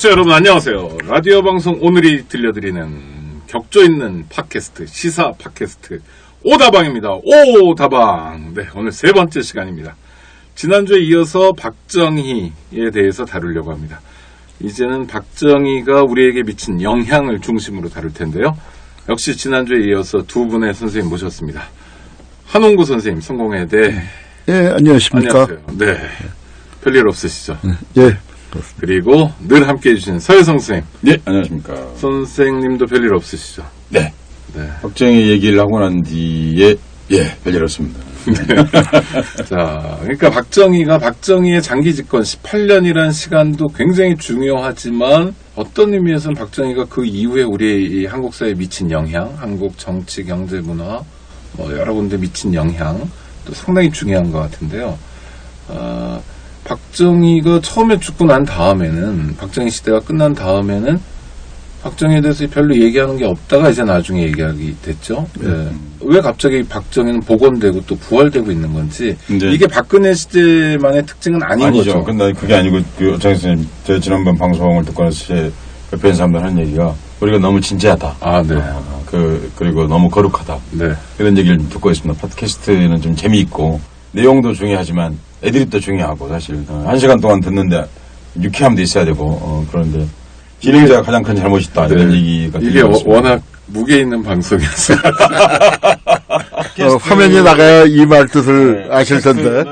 청취자 여러분 안녕하세요. 라디오 방송 오늘이 들려드리는 격조 있는 팟캐스트, 시사 팟캐스트 오다방입니다. 오다방. 네, 오늘 세 번째 시간입니다. 지난주에 이어서 박정희에 대해서 다루려고 합니다. 이제는 박정희가 우리에게 미친 영향을 중심으로 다룰 텐데요. 역시 지난주에 이어서 두 분의 선생님 모셨습니다. 한홍구 선생님, 성공회대. 예, 안녕하십니까. 안녕하세요. 네, 별일 없으시죠? 예. 그리고 늘 함께해 주신 서혜성 선생님. 네, 안녕하십니까. 선생님도 별일 없으시죠? 네. 네. 박정희 얘기를 하고 난 뒤에, 별일 없습니다. 자, 그러니까 박정희의 장기 집권 18년이라는 시간도 굉장히 중요하지만 어떤 의미에서는 박정희가 그 이후에 우리 이 한국 사회에 미친 영향, 한국 정치, 경제, 문화, 여러 군데 미친 영향 또 상당히 중요한 것 같은데요. 박정희가 처음에 죽고 난 다음에는, 박정희 시대가 끝난 다음에는 박정희에 대해서 별로 얘기하는 게 없다가 이제 나중에 얘기하게 됐죠. 네. 왜 갑자기 박정희는 복원되고 또 부활되고 있는 건지, 이게 박근혜 시대만의 특징은 아니죠. 거죠. 근데 그게 아니고, 정희 선생님, 제가 지난번 방송을 듣고 나서 옆에 있는 사람들 하는 얘기가, 우리가 너무 진지하다. 네. 그리고 너무 거룩하다. 네. 그런 얘기를 듣고 있습니다. 팟캐스트는 좀 재미있고, 내용도 중요하지만, 애드립도 중요하고, 사실. 1시간 동안 듣는데, 유쾌함도 있어야 되고, 그런데, 진행자가 가장 큰 잘못이 있다. 네. 이런 얘기가. 이게 워낙 무게 있는 방송이었어요. 화면이 나가야 이 말 뜻을 아실 텐데.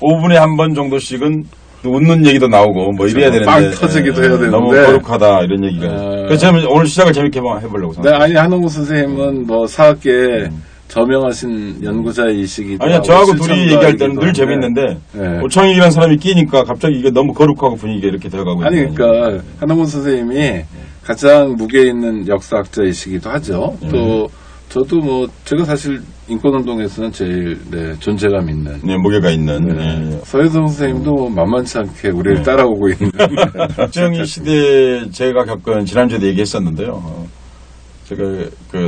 5분에 한 번 정도씩은 웃는 얘기도 나오고, 이래야 되는데. 빵 터지기도 해야 되는데. 너무 거룩하다, 이런 얘기가. 그래서 저는 오늘 시작을 재밌게 해보려고 생각합니다. 네, 아니, 한홍구 선생님은 사학계 저명하신 연구자이시기도 아니야, 하고. 저하고 둘이 얘기할 때는 늘 재밌는데, 네. 오창익이라는 사람이 끼니까 갑자기 이게 너무 거룩하고 분위기가 이렇게 되어가고 아니, 그러니까, 한홍구 선생님이 가장 무게 있는 역사학자이시기도 하죠. 또, 저도 제가 사실 인권운동에서는 제일, 존재감 있는. 네, 무게가 있는. 서혜성 선생님도 만만치 않게 우리를 따라오고 있는. 박정희 시대 제가 겪은 지난주에도 얘기했었는데요. 제가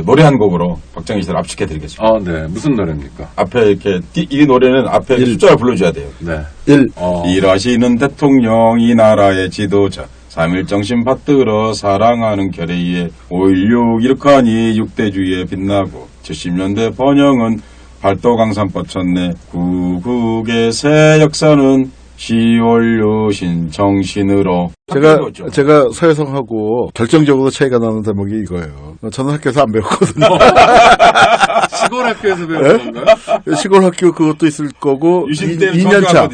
노래 한 곡으로 박정희 시대를 압축해드리겠습니다. 네. 무슨 노래입니까? 앞에 이렇게, 이 노래는 앞에 숫자를 불러줘야 돼요. 네. 1. 일하시는 대통령, 이 나라의 지도자, 3.1 정신 받들어 사랑하는 결의에 5.16 이렇게하니 6대주의에 빛나고 70년대 번영은 발도 강산 뻗쳤네. 구국의 새 역사는 시월유신 정신으로. 제가 서혜성하고 결정적으로 차이가 나는 대목이 이거예요. 저는 학교에서 안 배웠거든요. 시골 학교에서 배운 건가요? 시골 학교 그것도 있을 거고. 유신 때는 2년 차.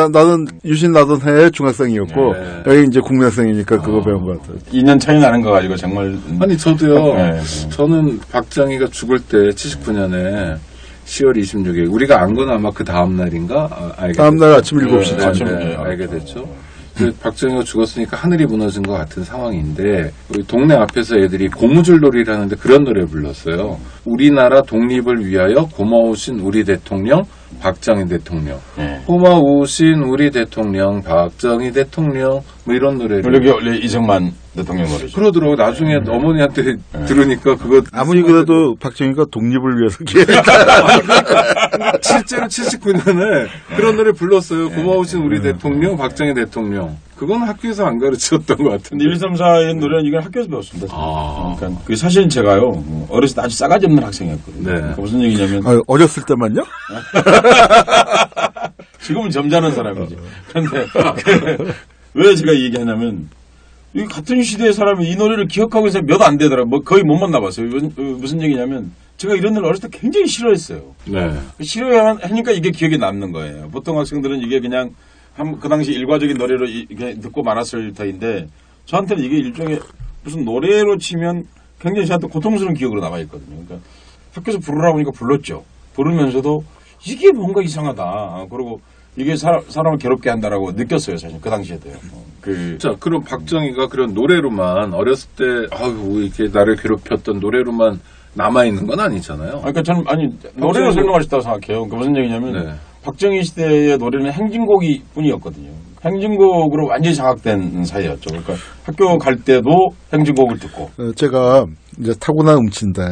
나는 유신 나던 해에 중학생이었고, 여기 이제 국민학생이니까 그거 배운 것 같아요. 2년 차이 나는 거 가지고 정말. 아니, 저도요. 저는 박정희가 죽을 때 79년에 10월 26일 우리가 안 건 아마 그 다음날인가 알게 다음날 아침 7시 알게 됐죠. 박정희가 죽었으니까 하늘이 무너진 것 같은 상황인데 우리 동네 앞에서 애들이 고무줄 놀이를 하는데 그런 노래 불렀어요. 우리나라 독립을 위하여 고마우신 우리 대통령 박정희 대통령. 고마우신 우리 대통령 박정희 대통령 이런 노래를. 여기 원래 이승만 대통령 노래죠. 그러더라고. 나중에 어머니한테 들으니까 그거. 아무리 그래도 박정희가 독립을 위해서 실제로 79년에 그런 노래 불렀어요. 고마우신 우리 대통령 박정희 대통령. 그건 학교에서 안 가르쳤던 것 같은데. 1, 2, 3, 4의 노래는 이건 학교에서 배웠습니다. 그러니까 그 사실은 제가요, 어렸을 때 아주 싸가지 없는 학생이었거든요. 그러니까 무슨 얘기냐면. 어렸을 때만요? 지금은 점잖은 사람이죠. 그런데 왜 제가 이 얘기하냐면, 이 같은 시대의 사람이 이 노래를 기억하고 있어서 몇 안 되더라고요. 거의 못 만나봤어요. 무슨 얘기냐면, 제가 이런 노래 어렸을 때 굉장히 싫어했어요. 싫어하니까 이게 기억에 남는 거예요. 보통 학생들은 이게 그냥 그 당시 일과적인 노래로 이렇게 듣고 말았을 터인데, 저한테는 이게 일종의 무슨 노래로 치면 굉장히 저한테 고통스러운 기억으로 남아있거든요. 그러니까 학교에서 부르라고 하니까 불렀죠. 부르면서도 이게 뭔가 이상하다. 그리고 이게 사람을 괴롭게 한다라고 느꼈어요, 사실. 그 당시에도요. 자, 그럼 박정희가 그런 노래로만 어렸을 때, 이렇게 나를 괴롭혔던 노래로만 남아있는 건 아니잖아요. 그러니까 저는, 노래로 설명할 수 있다고 생각해요. 그러니까 무슨 얘기냐면, 박정희 시대의 노래는 행진곡이 뿐이었거든요. 행진곡으로 완전히 장악된 사이였죠. 그러니까 학교 갈 때도 행진곡을 듣고. 제가 이제 타고난 음치인데,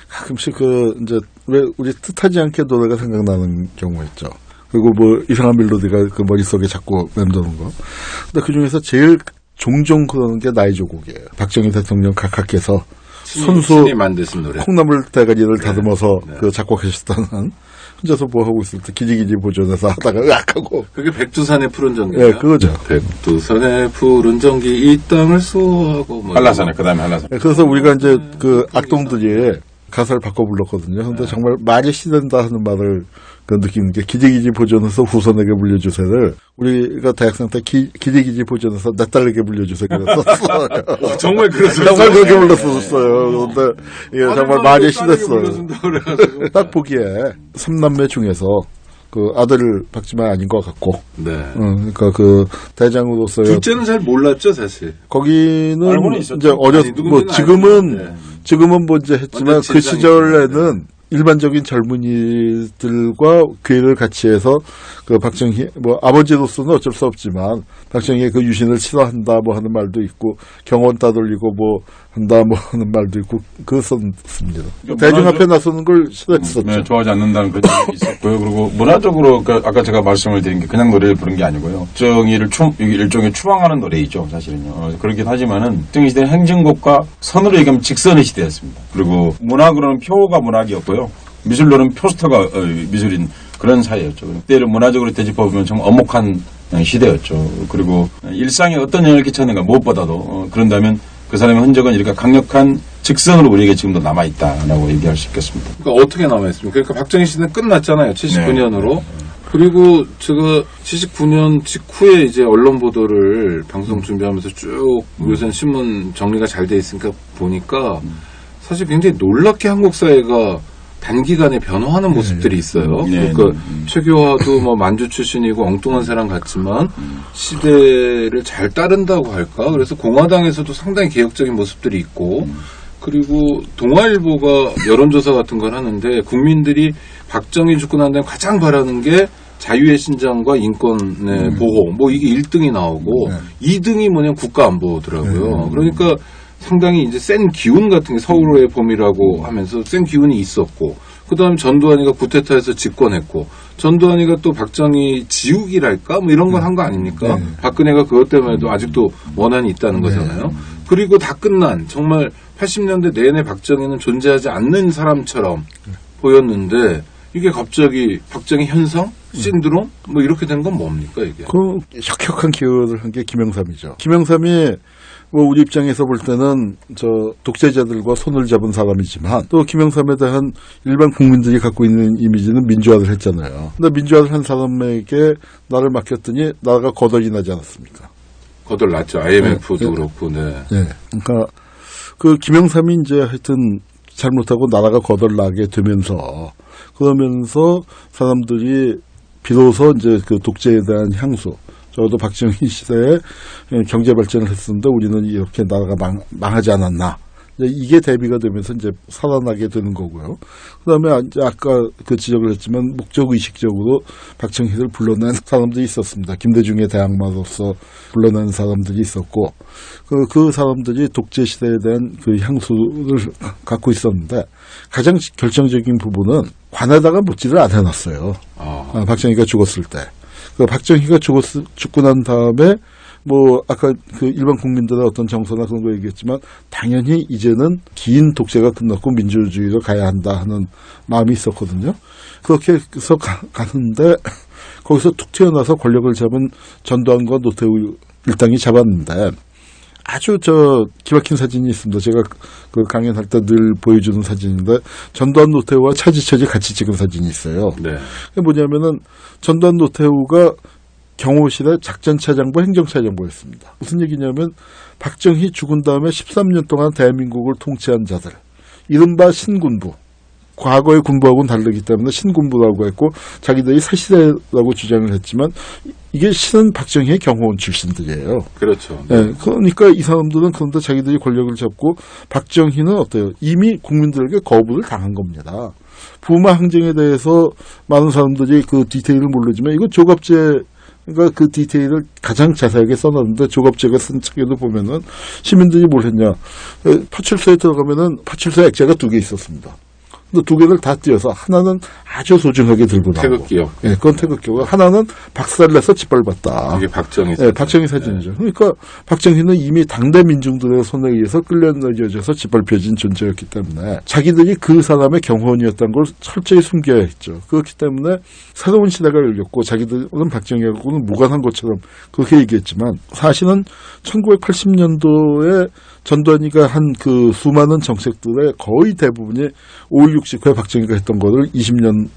가끔씩 이제 왜 우리 뜻하지 않게 노래가 생각나는 경우가 있죠. 그리고 이상한 멜로디가 그 머릿속에 자꾸 맴도는 거. 근데 그 중에서 제일 종종 그러는 게 나의 조국이에요. 박정희 대통령 각하께서 손수 신이 만드신 노래. 콩나물 대가리를 네. 다듬어서 네. 그 작곡하셨다는 혼자서 뭐 하고 있을 때 기지기지 보존해서 하다가 으악하고 그게 백두산의 푸른 전기. 예, 그거죠. 백두산의 푸른 전기 이 땅을 수호하고 뭐 한라산에 그다음에 한라산. 예, 그래서 우리가 이제 그 악동들이 가사를 바꿔 불렀거든요. 근데 정말 말이 시된다 하는 말을 그 느끼는 게 기지기지 보존해서 후손에게 물려주세를 우리가 대학생 때 기지기지 보존해서 내 딸에게 물려주세요. 그랬었어요. 정말 그러셨어요. 정말 그렇게 불렀었어요. 근데 이게 정말 말이 시됐어요. 그래가지고. 딱 보기에 3남매 중에서 그 아들 박지만 아닌 것 같고, 네. 그러니까 그 대장으로서의 둘째는 잘 몰랐죠, 사실. 거기는 알고는 있었죠. 이제 아니, 뭐 누군지는 지금은 알죠. 뭐 이제 했지만 완전 그 진상이죠. 시절에는 일반적인 젊은이들과 교회를 같이 해서 그 박정희 뭐 아버지로서는 어쩔 수 없지만 박정희의 그 유신을 싫어한다 뭐 하는 말도 있고 경원 따돌리고 뭐 한다 뭐 하는 말도 있고 그랬었습니다. 대중 앞에 나서는 걸 싫어했었죠. 네, 좋아하지 않는다는 그런 얘기 있었고요. 그리고 문화적으로 아까 제가 말씀을 드린 게 그냥 노래를 부른 게 아니고요. 박정희를 일종의 추앙하는 노래이죠, 사실은요. 그렇긴 하지만은 박정희 시대는 행진곡과 선으로 얘기하면 직선의 시대였습니다. 그리고 문학으로는 표가 문학이었고요. 미술로는 표스터가 미술인 그런 사이였죠. 그때를 문화적으로 되짚어보면 정말 엄혹한 시대였죠. 그리고 일상에 어떤 영향을 끼쳤는가 무엇보다도 그런다면 그 사람의 흔적은 이렇게 강력한 직선으로 우리에게 지금도 남아있다라고 얘기할 수 있겠습니다. 그러니까 어떻게 남아있습니까? 그러니까 박정희 씨는 끝났잖아요. 79년으로. 그리고 제가 79년 직후에 이제 언론 보도를 방송 준비하면서 쭉 요새 신문 정리가 잘 돼 있으니까 보니까 사실 굉장히 놀랍게 한국 사회가 단기간에 변화하는 모습들이 있어요. 네. 그러니까 최교화도 뭐 만주 출신이고 엉뚱한 사람 같지만 시대를 잘 따른다고 할까? 그래서 공화당에서도 상당히 개혁적인 모습들이 있고 그리고 동아일보가 여론조사 같은 걸 하는데 국민들이 박정희 죽고 난 다음에 가장 바라는 게 자유의 신장과 인권의 보호 뭐 이게 1등이 나오고 2등이 뭐냐면 국가안보더라고요. 그러니까 상당히 이제 센 기운 같은 게 서울의 봄이라고 하면서 센 기운이 있었고 그다음에 전두환이가 쿠데타에서 집권했고 전두환이가 또 박정희 지우기랄까 뭐 이런 걸 한 거 아닙니까? 박근혜가 그것 때문에도 아직도 원한이 있다는 거잖아요. 그리고 다 끝난 정말 80년대 내내 박정희는 존재하지 않는 사람처럼 보였는데 이게 갑자기 박정희 현상? 신드롬? 뭐 이렇게 된 건 뭡니까 이게? 그 혁혁한 기여를 한 게 김영삼이죠. 김영삼이 뭐 우리 입장에서 볼 때는 저 독재자들과 손을 잡은 사람이지만 또 김영삼에 대한 일반 국민들이 갖고 있는 이미지는 민주화를 했잖아요. 근데 민주화를 한 사람에게 나를 맡겼더니 나라가 거덜이 나지 않았습니까? 거덜 났죠. IMF도 네. 그렇고, 네. 네. 그러니까 그 김영삼이 이제 하여튼 잘못하고 나라가 거덜나게 되면서 그러면서 사람들이 비로소 이제 그 독재에 대한 향수 적어도 박정희 시대에 경제 발전을 했었는데 우리는 이렇게 나라가 망하지 않았나. 이게 대비가 되면서 이제 살아나게 되는 거고요. 그 다음에 이제 아까 그 지적을 했지만 목적의식적으로 박정희를 불러낸 사람들이 있었습니다. 김대중의 대항마로서 불러낸 사람들이 있었고, 그 사람들이 독재시대에 대한 그 향수를 갖고 있었는데, 가장 결정적인 부분은 관에다가 묻지를 안 해놨어요. 박정희가 죽었을 때. 그 박정희가 죽고 난 다음에 뭐 아까 그 일반 국민들의 어떤 정서나 그런 거 얘기했지만 당연히 이제는 긴 독재가 끝났고 민주주의로 가야 한다 하는 마음이 있었거든요. 그렇게 해서 가는데 거기서 툭 튀어나와서 권력을 잡은 전두환과 노태우 일당이 잡았는데 아주 기막힌 사진이 있습니다. 제가 그 강연할 때 늘 보여주는 사진인데 전두환 노태우와 차지철이 같이 찍은 사진이 있어요. 네. 그게 뭐냐면은 전두환 노태우가 경호실의 작전차장부 행정차장부였습니다. 무슨 얘기냐면 박정희 죽은 다음에 13년 동안 대한민국을 통치한 자들 이른바 신군부 과거의 군부하고는 다르기 때문에 신군부라고 했고 자기들이 새시대라고 주장을 했지만 이게 신은 박정희의 경호원 출신들이에요. 그렇죠. 네, 그러니까 이 사람들은 그런데 자기들이 권력을 잡고 박정희는 어때요? 이미 국민들에게 거부를 당한 겁니다. 부마 항쟁에 대해서 많은 사람들이 그 디테일을 모르지만 이거 조갑제 그러니까 그 디테일을 가장 자세하게 써놨는데 조갑제가 쓴 책에도 보면은 시민들이 뭘 했냐. 파출소에 들어가면은 파출소 액자가 2개 있었습니다. 근데 두 개를 다 띄어서 하나는 아주 소중하게 들고 나오고. 태극기요. 예, 그건 태극기고 하나는 박살내서 짓밟았다. 이게 박정희. 예, 박정희 사진이죠. 그러니까 박정희는 이미 당대 민중들의 손에 의해서 끌려내려져서 짓밟혀진 존재였기 때문에 자기들이 그 사람의 경호원이었다는 걸 철저히 숨겨야 했죠. 그렇기 때문에 새로운 시대가 열렸고 자기들은 박정희하고는 무관한 것처럼 그렇게 얘기했지만 사실은 1980년도에 전두환이가 한 그 수많은 정책들의 거의 대부분이 5.16 박정희가 했던 거를 20년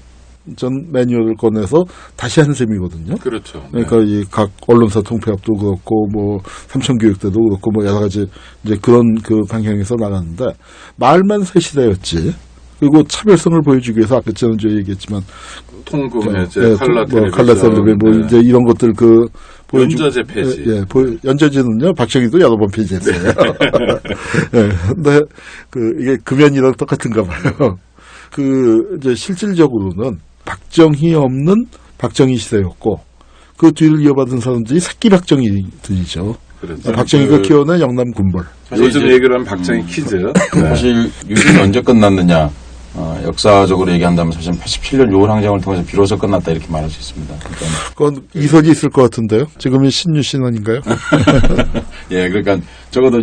전 매뉴얼을 꺼내서 다시 한 셈이거든요. 그렇죠. 그러니까 이 각 언론사 통폐합도 그렇고 뭐 삼천교육대도 그렇고 뭐 여러 가지 이제 그런 그 방향에서 나갔는데 말만 새 시대였지. 그리고 차별성을 보여주기 위해서 아까 지난주에 얘기했지만 통금 해제, 칼라 텔레비전, 칼라 텔레비전 뭐 이제 이런 것들 그 연저제 폐지. 예, 연저제는요 박정희도 여러 번 폐지했어요. 예, 근데 그 이게 금연이랑 똑같은가 봐요. 그 이제 실질적으로는 박정희 없는 박정희 시대였고 그 뒤를 이어받은 사람들이 새끼 박정희들이죠. 그렇죠. 박정희가 키워낸 영남 군벌. 요즘 얘기로 하면 박정희 퀴즈. 사실 유신이 언제 끝났느냐 역사적으로 얘기한다면 사실 87년 6월 항쟁을 통해서 비로소 끝났다 이렇게 말할 수 있습니다. 그러니까 그건 이선이 있을 것 같은데요. 지금이 신유신 아닌가요? 예, 그러니까 적어도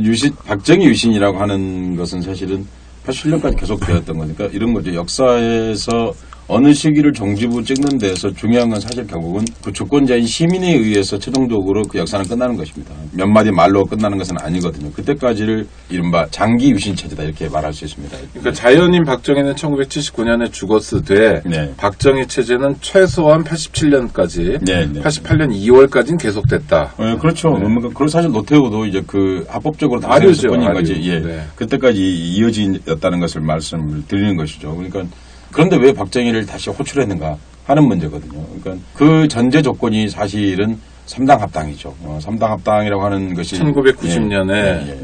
박정희 유신이라고 하는 것은 사실은 87년까지 계속되었던 거니까 이런 거죠. 역사에서 어느 시기를 종지부 찍는 데서 중요한 건 사실 결국은 그 주권자인 시민에 의해서 최종적으로 그 역사는 끝나는 것입니다. 몇 마디 말로 끝나는 것은 아니거든요. 그때까지를 이른바 장기 유신 체제다 이렇게 말할 수 있습니다. 그러니까 자연인 박정희는 1979년에 죽었으되 네. 박정희 체제는 최소한 87년까지, 네, 네. 88년 2월까지는 계속됐다. 네, 그렇죠. 네. 그리고 사실 노태우도 이제 그 합법적으로 아류죠, 당선인 아류. 거지. 예. 네. 그때까지 이어졌다는 것을 말씀을 드리는 것이죠. 그러니까 그런데 왜 박정희를 다시 호출했는가 하는 문제거든요. 그러니까 그 전제 조건이 사실은 3당 합당이죠. 3당 합당이라고 하는 것이 1990년에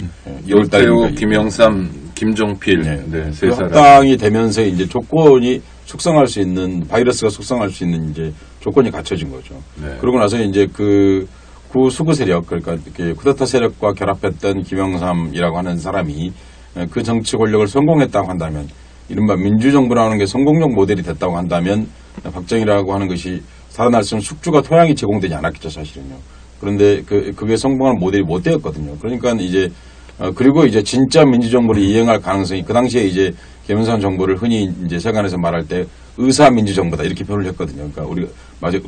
노태우, 김영삼, 김종필 네, 세 그 사람. 합당이 되면서 이제 조건이 숙성할 수 있는 바이러스가 숙성할 수 있는 이제 조건이 갖춰진 거죠. 네. 그러고 나서 이제 그 구수구 세력 그러니까 이렇게 쿠데타 세력과 결합했던 김영삼이라고 하는 사람이 그 정치 권력을 성공했다고 한다면 이른바 민주정부라는 게 성공적 모델이 됐다고 한다면 박정희라고 하는 것이 살아날 수 있는 숙주가 토양이 제공되지 않았겠죠 사실은요. 그런데 그게 성공한 모델이 못 되었거든요. 그러니까 이제 그리고 이제 진짜 민주정부를 이행할 가능성이 그 당시에 이제 김영삼 정부를 흔히 이제 세간에서 말할 때 의사 민주정부다 이렇게 표현을 했거든요. 그러니까 우리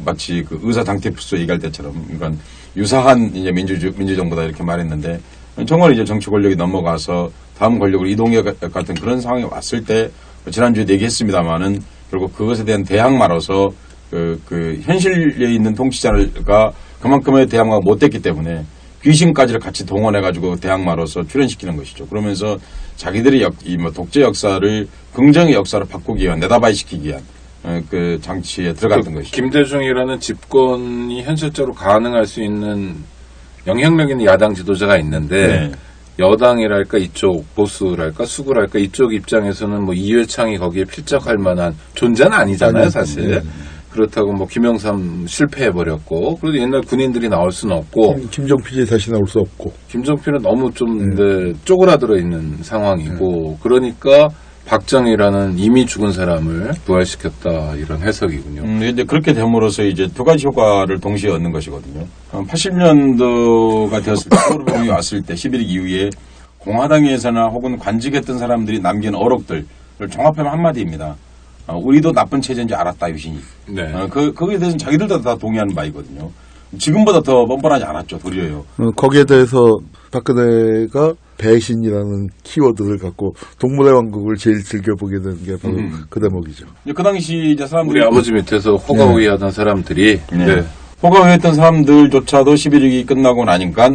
마치 그 의사 당티푸스 얘기할 때처럼 그러니까 유사한 이제 민주정부다 이렇게 말했는데 정말 이제 정치 권력이 넘어가서 다음 권력으로 이동해 같은 그런 상황이 왔을 때 지난주에 얘기했습니다마는 결국 그것에 대한 대항마로서 그 현실에 있는 통치자가 그만큼의 대항마가 못 됐기 때문에 귀신까지를 같이 동원해가지고 대항마로서 출연시키는 것이죠. 그러면서 자기들이 이 독재 역사를 긍정의 역사로 바꾸기 위한 내다바이시키기 위한 그 장치에 들어갔던 것이죠. 김대중이라는 집권이 현실적으로 가능할 수 있는 영향력 있는 야당 지도자가 있는데 네. 여당이랄까 이쪽 보수랄까 수구랄까 이쪽 입장에서는 뭐 이회창이 거기에 필적할 만한 존재는 아니잖아요 사실. 그렇다고 뭐 김영삼 실패해버렸고 그래도 옛날 군인들이 나올 수는 없고 김정필이 다시 나올 수 없고 김정필은 너무 좀 쪼그라들어 있는 상황이고 그러니까 박정희라는 이미 죽은 사람을 부활시켰다 이런 해석이군요. 이제 그렇게 됨으로써 이제 두 가지 효과를 동시에 얻는 것이거든요. 80년도가 되었을 때 서울이 왔을 때 11.2 이후에 공화당에서나 혹은 관직했던 사람들이 남긴 어록들을 종합하면 한마디입니다. 우리도 나쁜 체제인지 알았다 유신이. 네. 거기에 대해서는 자기들도 다 동의하는 바이거든요. 지금보다 더 뻔뻔하지 않았죠, 도리어요. 거기에 대해서 박근혜가 배신이라는 키워드를 갖고 동물의 왕국을 제일 즐겨보게 되는 게 바로 그 대목이죠. 그 당시 이제 사람들이 우리 아버지 밑에서 호가호위하던 사람들이 네. 호가호위했던 사람들조차도 11.6이 끝나고 나니까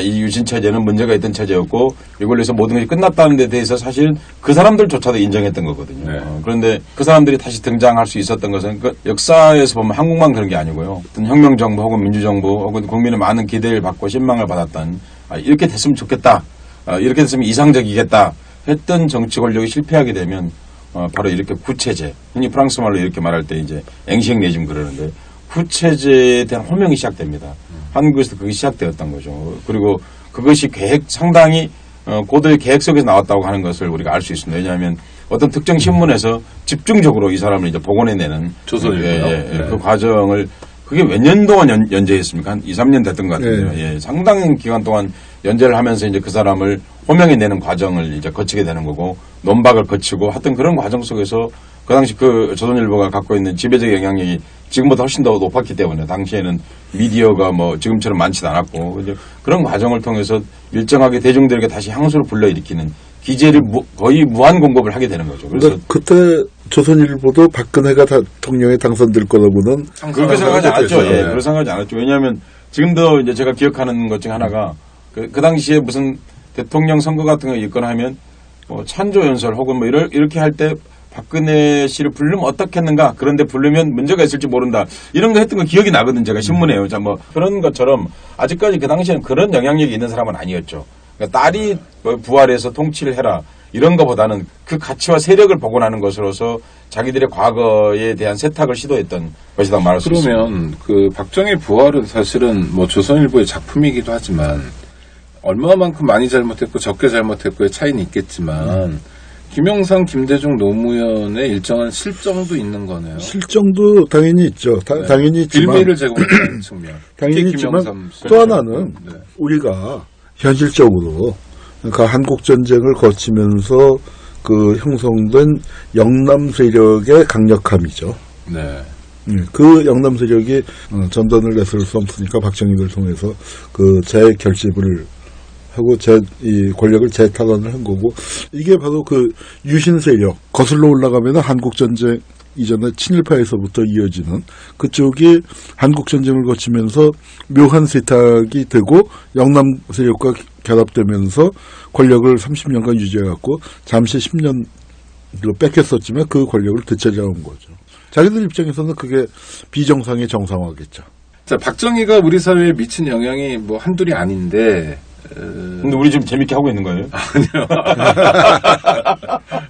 이 유신 체제는 문제가 있던 체제였고 이걸로 해서 모든 것이 끝났다는 데 대해서 사실 그 사람들조차도 인정했던 거거든요. 네. 그런데 그 사람들이 다시 등장할 수 있었던 것은 그 역사에서 보면 한국만 그런 게 아니고요. 어떤 혁명정부 혹은 민주정부 혹은 국민의 많은 기대를 받고 신망을 받았던 이렇게 됐으면 좋겠다. 이렇게 됐으면 이상적이겠다 했던 정치 권력이 실패하게 되면 바로 이렇게 구체제, 흔히 프랑스 말로 이렇게 말할 때 이제 앵시행 레짐 그러는데 구체제에 대한 호명이 시작됩니다. 한국에서도 그게 시작되었던 거죠. 그리고 그것이 상당히 고도의 계획 속에서 나왔다고 하는 것을 우리가 알 수 있습니다. 왜냐하면 어떤 특정 신문에서 집중적으로 이 사람을 이제 복원해내는 조선일보요? 그 과정을 그게 몇 년 동안 연재했습니까? 한 2, 3년 됐던 것 같은데요. 예, 상당한 기간 동안 연재를 하면서 이제 그 사람을 호명해내는 과정을 이제 거치게 되는 거고 논박을 거치고 하여튼 그런 과정 속에서 그 당시 그 조선일보가 갖고 있는 지배적 영향력이 지금보다 훨씬 더 높았기 때문에 당시에는 미디어가 뭐 지금처럼 많지도 않았고 이제 그런 과정을 통해서 일정하게 대중들에게 다시 향수를 불러일으키는 기재를 거의 무한 공급을 하게 되는 거죠. 그래서 그때 조선일보도 박근혜가 대통령에 당선될 거라고는 그렇게 생각하지 않았죠. 됐어요. 예, 그렇게 생각하지 않았죠. 왜냐하면 지금도 이제 제가 기억하는 것 중 하나가 그 당시에 무슨 대통령 선거 같은 거 있거나 하면 뭐 찬조 연설 혹은 뭐 이렇게 할 때 박근혜 씨를 부르면 어떻겠는가 그런데 부르면 문제가 있을지 모른다 이런 거 했던 거 기억이 나거든 제가 신문에요. 자, 뭐 그런 것처럼 아직까지 그 당시에는 그런 영향력이 있는 사람은 아니었죠. 그러니까 딸이 부활해서 통치를 해라 이런 것보다는 그 가치와 세력을 복원하는 것으로서 자기들의 과거에 대한 세탁을 시도했던 것이다 말할 수 있습니다. 그러면 그 박정희 부활은 사실은 뭐 조선일보의 작품이기도 하지만 얼마만큼 많이 잘못했고 적게 잘못했고의 차이는 있겠지만 김영삼, 김대중, 노무현의 일정한 실정도 있는 거네요. 실정도 당연히 있죠. 당연히 있지만 빌미를 제공하는 측면. 당연히 특히 있지만 김영삼 씨. 또 하나는 네. 우리가 현실적으로 그러니까 한국 전쟁을 거치면서 그 형성된 영남 세력의 강력함이죠. 네. 그 영남 세력이 전단을 내세울 수 없으니까 박정희를 통해서 그 재결집을 하고 이 권력을 재탈환을 한 거고 이게 바로 그 유신 세력 거슬러 올라가면 한국 전쟁 이전에 친일파에서부터 이어지는 그쪽이 한국 전쟁을 거치면서 묘한 세탁이 되고 영남 세력과 결합되면서 권력을 30년간 유지해갖고 잠시 10년 뺏겼었지만 그 권력을 되찾아온 거죠. 자기들 입장에서는 그게 비정상의 정상화겠죠. 자, 박정희가 우리 사회에 미친 영향이 뭐 한둘이 아닌데. 근데 우리 지금 재밌게 하고 있는 거예요?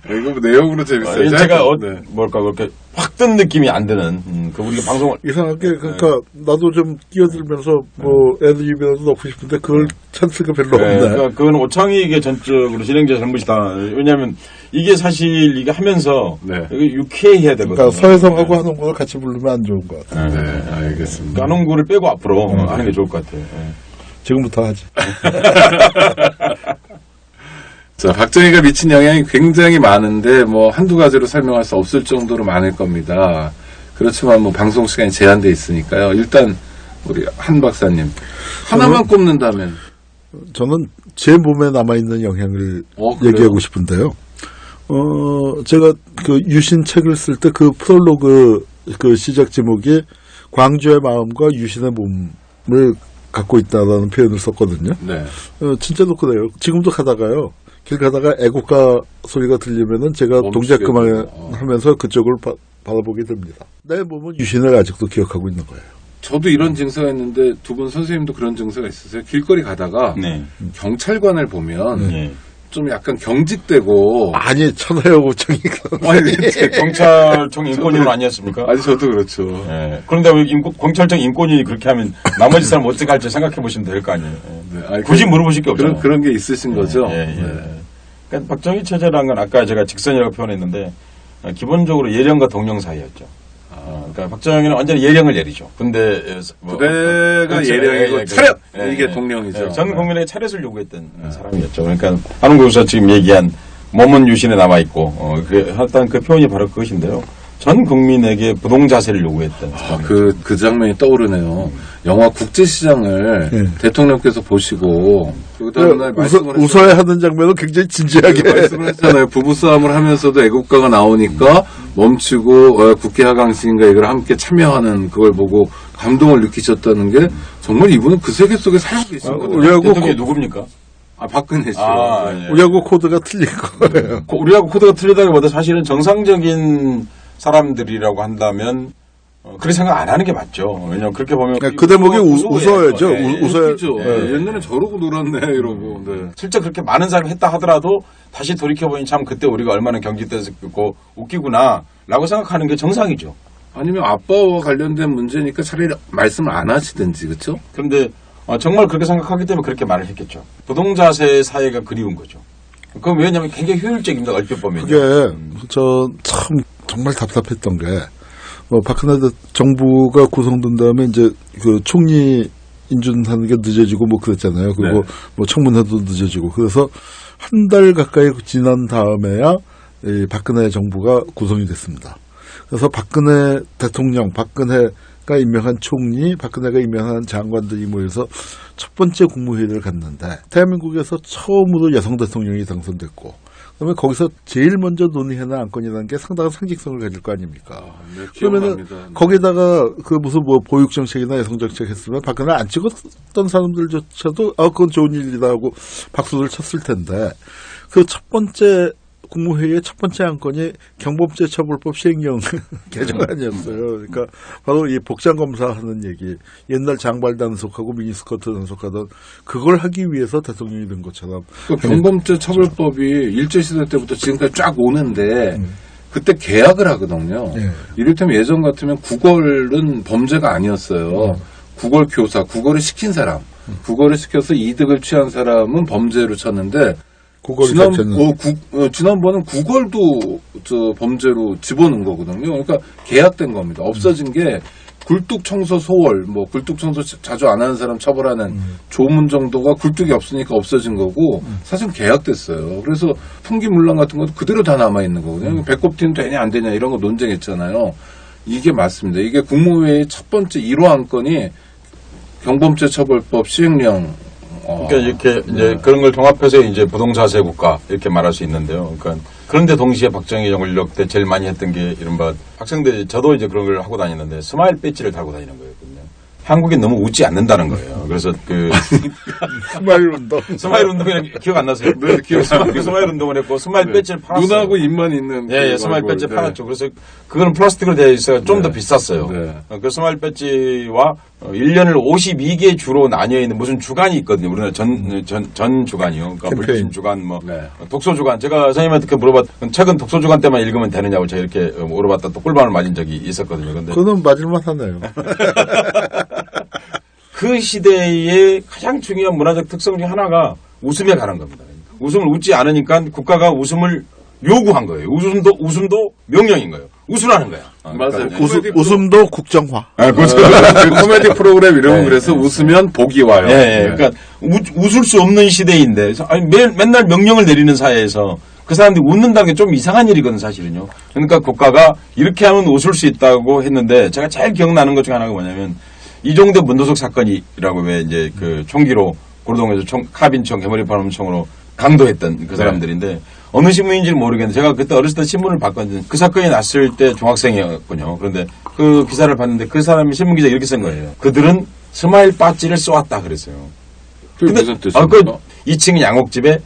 이거 뭐 내용으로 재밌어요. 제가 네. 뭘까 그렇게 확 뜬 느낌이 안 드는 그 우리가 방송을 이상하게 그러니까 나도 좀 끼어들면서 뭐 애드립이라도 넣고 싶은데 그걸 찬스가 별로 없네. 그러니까 그건 오창익의 전적으로 진행자 잘못이다. 왜냐하면 이게 사실 이게 하면서 네. 이게 유쾌해야 되거든요. 그러니까 서해성하고 한홍구를 같이 부르면 안 좋은 것 같아요. 네, 알겠습니다. 한홍구를 빼고 앞으로 하는 게 좋을 것 같아요. 지금부터 하지. 자, 박정희가 미친 영향이 굉장히 많은데 뭐 한두 가지로 설명할 수 없을 정도로 많을 겁니다. 그렇지만 뭐 방송 시간이 제한돼 있으니까요. 일단 우리 한 박사님 하나만 꼽는다면 저는 제 몸에 남아있는 영향을 그래요? 얘기하고 싶은데요. 제가 그 유신 책을 쓸 때 그 프롤로그 그 시작 제목이 광주의 마음과 유신의 몸을 갖고 있다라는 표현을 썼거든요. 네. 진짜로 그래요. 지금도 가다가요. 길 가다가 애국가 소리가 들리면은 제가 동작그만 하면서 그쪽을 바라보게 됩니다. 내 몸은 유신을 아직도 기억하고 있는 거예요. 저도 이런 증세가 있는데 두 분 선생님도 그런 증세가 있으세요? 길거리 가다가 네. 경찰관을 보면 네. 좀 약간 경직되고 아니 천하여 고창이가 아니, 경찰청 인권위원 아니었습니까? 아니 저도 그렇죠. 네. 그런데 왜 경찰청 인권위 그렇게 하면 나머지 사람 어떻게 할지 생각해 보시면 될 거 아니에요. 네, 아니, 굳이 물어보실 게 없잖아요. 그런 게 있으신 거죠? 예. 네. 그러니까 박정희 체제라는 건 아까 제가 직선이라고 표현했는데 기본적으로 예령과 동령 사이였죠. 그러니까 박정희는 완전히 예령을 내리죠. 근데 부대가 그렇죠. 예령이고 예, 차렷! 예, 이게 예. 동령이죠. 예, 전 국민에게 차렷을 요구했던 사람이었죠. 그러니까 한웅 교수가 지금 얘기한 몸은 유신에 남아있고 일단 그 표현이 바로 그것인데요. 전 국민에게 부동자세를 요구했던 사람이죠. 그 장면이 떠오르네요. 영화 국제시장을 네. 대통령께서 보시고 그 다음날 말씀을 웃어야 하는 장면은 굉장히 진지하게 말씀을 했잖아요. 부부싸움을 하면서도 애국가가 나오니까 멈추고 국회 하강식인가 이걸 함께 참여하는 그걸 보고 감동을 느끼셨다는 게 정말 이분은 그 세계 속에 살고 계신 거예요. 우리하고 대통령이 누굽니까? 박근혜 씨. 예. 우리하고 코드가 틀린 거예요. 우리하고 코드가 틀리다기보다 사실은 정상적인 사람들이라고 한다면 그렇게 생각 안 하는 게 맞죠. 왜냐면 그렇게 보면 그 대목이 웃어야죠. 웃어야. 웃기죠. 옛날에 저러고 놀았네 이러고. 네. 실제 그렇게 많은 사람이 했다 하더라도 다시 돌이켜보니 참 그때 우리가 얼마나 경직됐고 웃기구나라고 생각하는 게 정상이죠. 아니면 아빠와 관련된 문제니까 차라리 말씀을 안 하시든지 그렇죠? 그런데 정말 그렇게 생각하기 때문에 그렇게 말을 했겠죠. 부동자세 사회가 그리운 거죠. 그건 왜냐면 굉장히 효율적입니다. 얼핏 보면. 그게 참 정말 답답했던 게 박근혜 정부가 구성된 다음에 이제 그 총리 인준하는 게 늦어지고 뭐 그랬잖아요. 그리고 네. 뭐 청문회도 늦어지고 그래서 한 달 가까이 지난 다음에야 이 박근혜 정부가 구성이 됐습니다. 그래서 박근혜 대통령, 박근혜가 임명한 총리, 박근혜가 임명한 장관들이 모여서 첫 번째 국무회의를 갔는데 대한민국에서 처음으로 여성 대통령이 당선됐고 그러면 거기서 제일 먼저 논의해낸 안건이라는 게 상당한 상징성을 가질 거 아닙니까? 네, 그러면은 기억납니다. 네. 거기다가 그 무슨 뭐 보육 정책이나 여성 정책 했으면 박근혜 안 찍었던 사람들조차도 그건 좋은 일이다 하고 박수를 쳤을 텐데 그 첫 번째 국무회의의 첫 번째 안건이 경범죄 처벌법 시행령 개정안이었어요. 그러니까 바로 이 복장 검사하는 얘기, 옛날 장발 단속하고 미니스커트 단속하던 그걸 하기 위해서 대통령이 된 것처럼. 그 경범죄 처벌법이 일제시대 때부터 지금까지 쫙 오는데 그때 계약을 하거든요. 예. 이를테면 예전 같으면 국어는 범죄가 아니었어요. 국어 교사, 국어를 시킨 사람, 국어를 시켜서 이득을 취한 사람은 범죄로 쳤는데 지난번은 국어도 범죄로 집어넣은 거거든요. 그러니까 계약된 겁니다. 없어진 게 굴뚝 청소 소월, 뭐 굴뚝 청소 자주 안 하는 사람 처벌하는 조문 정도가 굴뚝이 없으니까 없어진 거고 사실 계약됐어요. 그래서 풍기물란 같은 것도 그대로 다 남아 있는 거거든요. 배꼽티는 되냐 안 되냐 이런 거 논쟁했잖아요. 이게 맞습니다. 이게 국무회의 첫 번째 1호 안건이 경범죄 처벌법 시행령. 그러니까 이렇게 이제 그런 걸 종합해서 이제 부동사세 국가 이렇게 말할 수 있는데요. 그러니까 그런데 동시에 박정희 정권력 때 제일 많이 했던 게 이른바 학생들 저도 이제 그런 걸 하고 다니는데 스마일 배지를 달고 다니는 거였거든요. 한국에 너무 웃지 않는다는 거예요. 그래서 그 스마일 운동. 스마일 운동이 기억 안 나세요? 네, 기억납니다. 스마일 운동을 했고 스마일 네. 배지를 팔았어요. 눈하고 입만 있는. 예, 스마일 배지 팔았죠. 그래서 그거는 플라스틱으로 되어 있어서 좀 더 비쌌어요. 네. 그 스마일 배지와 1년을 52개 주로 나뉘어 있는 무슨 주간이 있거든요. 우리나라 전 주간이요. 그러니까 캠페인. 물리신 주간, 뭐 네. 독서 주간. 제가 선생님한테 그 책은 독서 주간 때만 읽으면 되느냐고 제가 이렇게 물어봤다 또 꿀밤을 맞은 적이 있었거든요. 근데 그거는 맞을만 하네요. 그 시대의 가장 중요한 문화적 특성 중 하나가 웃음에 관한 겁니다. 웃음을 웃지 않으니까 국가가 웃음을 요구한 거예요. 웃음도 명령인 거예요. 웃으라는 거야. 맞아요. 그러니까 웃음도 국정화. 그 코미디 프로그램 이름은 그래서 웃으면 복이 와요. 예, 네. 그러니까 웃을 수 없는 시대인데 아니, 맨날 명령을 내리는 사회에서 그 사람들이 웃는다는 게 좀 이상한 일이거든 사실은요. 그러니까 국가가 이렇게 하면 웃을 수 있다고 했는데 제가 제일 기억나는 것 중에 하나가 뭐냐면 이종대 문도석 사건이라고 왜 이제 그 총기로 고려동에서 카빈총, 개머리파람총으로 강도했던 그 사람들인데 어느 신문인지는 모르겠는데 제가 그때 어렸을 때 신문을 봤거든요. 그 사건이 났을 때 중학생이었군요. 그런데 그 기사를 봤는데 그 사람이 신문기자 이렇게 쓴 거예요. 그들은 스마일 배지를 쏘았다 그랬어요. 그게 근데 무슨 뜻입니까? 2층 양옥집에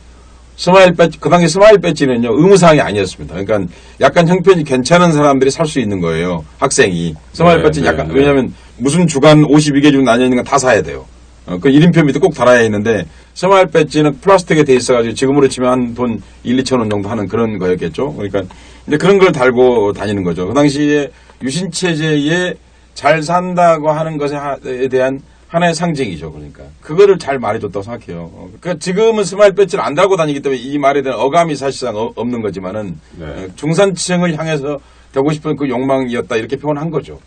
스마일 배지, 그 당시 스마일 배지는요, 의무사항이 아니었습니다. 그러니까 약간 형편이 괜찮은 사람들이 살 수 있는 거예요. 학생이. 스마일 네, 배지는 네, 약간, 네. 왜냐면 무슨 주간 52개 중 나뉘어 있는 건 다 사야 돼요. 그 1인표 밑에 꼭 달아야 했는데 스마일 배지는 플라스틱에 돼 있어가지고 지금으로 치면 한 돈 1, 2천 원 정도 하는 그런 거였겠죠. 그러니까 이제 그런 걸 달고 다니는 거죠. 그 당시에 유신체제에 잘 산다고 하는 것에 대한 하나의 상징이죠. 그러니까 그거를 잘 말해줬다고 생각해요. 그러니까 지금은 스마일 배지를 안 달고 다니기 때문에 이 말에 대한 어감이 사실상 없는 거지만은 네. 중산층을 향해서 되고 싶은 그 욕망이었다 이렇게 표현한 거죠.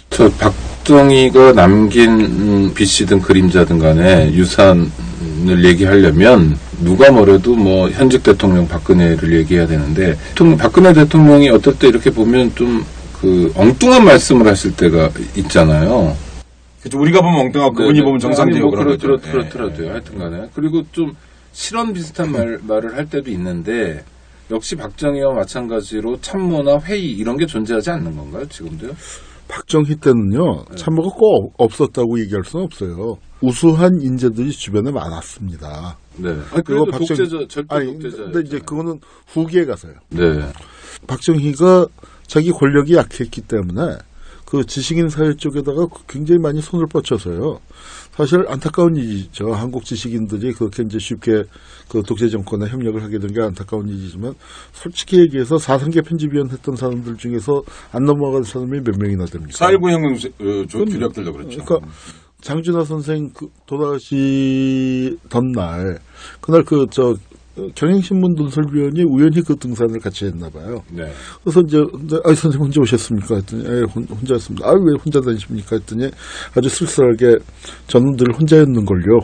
저 박정희가 남긴 빛이든 그림자든 간에 유산을 얘기하려면 누가 뭐래도 뭐 현직 대통령 박근혜를 얘기해야 되는데 박근혜 대통령이 어떨 때 이렇게 보면 좀 그 엉뚱한 말씀을 하실 때가 있잖아요. 그렇죠. 우리가 보면 엉뚱하고 그분이 보면 정상적이고 뭐 그런 거죠. 그렇더라도요. 하여튼간에 그리고 좀 실언 비슷한 말을 할 때도 있는데 역시 박정희와 마찬가지로 참모나 회의 이런 게 존재하지 않는 건가요? 지금도요? 박정희 때는요, 참모가 꼭 없었다고 얘기할 수는 없어요. 우수한 인재들이 주변에 많았습니다. 네. 그리고 박정희- 독재자 절대 아니, 독재자. 근데 이제 그거는 후기에 가서요. 네. 박정희가 자기 권력이 약했기 때문에 그 지식인 사회 쪽에다가 굉장히 많이 손을 뻗쳐서요. 사실 안타까운 일이죠. 한국 지식인들이 그렇게 이제 쉽게 그 독재 정권에 협력을 하게 된 게 안타까운 일이지만 솔직히 얘기해서 4.3개 편집위원 했던 사람들 중에서 안 넘어간 사람이 몇 명이나 됩니까? 4.19 혁명 주력들도 그렇죠. 그러니까 장준하 선생 돌아가시던 날 그날 경향신문 논설위원이 우연히 그 등산을 같이 했나 봐요. 네. 그래서 이제 선생님 혼자 오셨습니까? 했더니 혼자 왔습니다. 왜 혼자 다니십니까? 했더니 아주 쓸쓸하게 저는 늘 혼자였는걸요.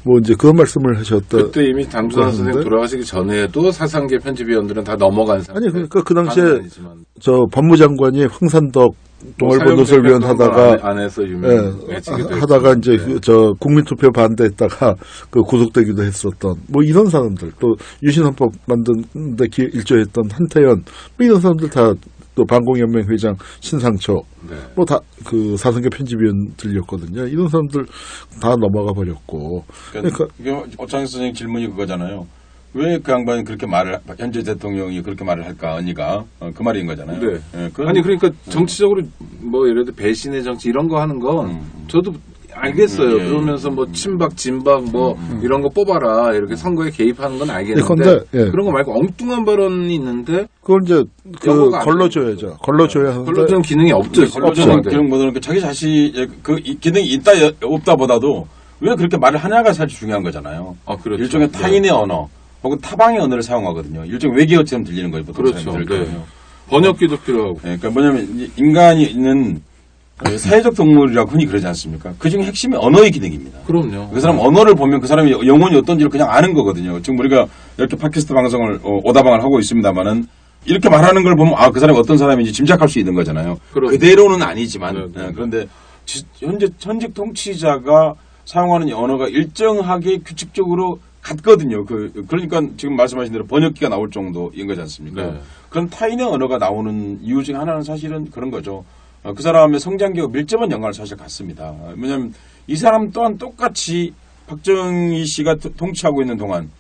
뭐 이제 그런 말씀을 하셨다. 그때 이미 담수환 선생님 돌아가시기 전에도 사상계 편집위원들은 다 넘어간 상태. 아니 그러니까 그 당시에 아니지만. 저 법무장관이 황산덕 동아일보 논설위원 하다가 안에서 유명해지기도 하다가 했죠. 이제 네. 저 국민투표 반대했다가 그 구속되기도 했었던 뭐 이런 사람들 또 유신헌법 만드는데 일조했던 한태현 뭐 이런 사람들 다 또 반공연맹 회장 신상초 네. 뭐 다 그 사상계 편집위원들이었거든요. 이런 사람들 다 넘어가 버렸고 그러니까 이게 오창석 선생님 질문이 그거잖아요. 왜 그 양반이 그렇게 말을 현재 대통령이 그렇게 말을 할까 언니가 그 말인 거잖아요. 네. 예, 아니 그러니까 정치적으로 뭐 예를 들어 배신의 정치 이런 거 하는 건 저도 알겠어요. 예, 그러면서 뭐 친박, 진박 뭐 이런 거 뽑아라 이렇게 선거에 개입하는 건 알겠는데 근데, 예. 그런 거 말고 엉뚱한 발언이 있는데 그걸 이제 그 여부가 안 걸러줘야죠. 걸러줘야 하는데 걸러주는 기능이 없죠. 걸러주는 기능 보다는 자기 자신이 그 기능이 있다 없다보다도 왜 그렇게 말을 하냐가 사실 중요한 거잖아요. 아, 그렇죠. 일종의 타인의 언어 혹은 타방의 언어를 사용하거든요. 일종의 외계어처럼 들리는 거예요. 보통 그렇죠. 사람들은. 네. 번역기도 필요하고. 네, 그러니까 뭐냐면 인간이 있는 사회적 동물이라고 흔히 그러지 않습니까? 그중에 핵심이 언어의 기능입니다. 그럼요. 그 사람 언어를 보면 그 사람이 영혼이 어떤지를 그냥 아는 거거든요. 지금 우리가 이렇게 팟캐스트 방송을 오다방을 하고 있습니다만은 이렇게 말하는 걸 보면 아, 그 사람이 어떤 사람인지 짐작할 수 있는 거잖아요. 그럼요. 그대로는 아니지만 네. 그런데 현직 통치자가 사용하는 언어가 일정하게 규칙적으로 같거든요. 그러니까 지금 말씀하신 대로 번역기가 나올 정도인 거지 않습니까? 네. 그런 타인의 언어가 나오는 이유 중 하나는 사실은 그런 거죠. 그 사람의 성장기와 밀접한 연관을 사실 갖습니다. 왜냐하면 이 사람 또한 똑같이 박정희 씨가 통치하고 있는 동안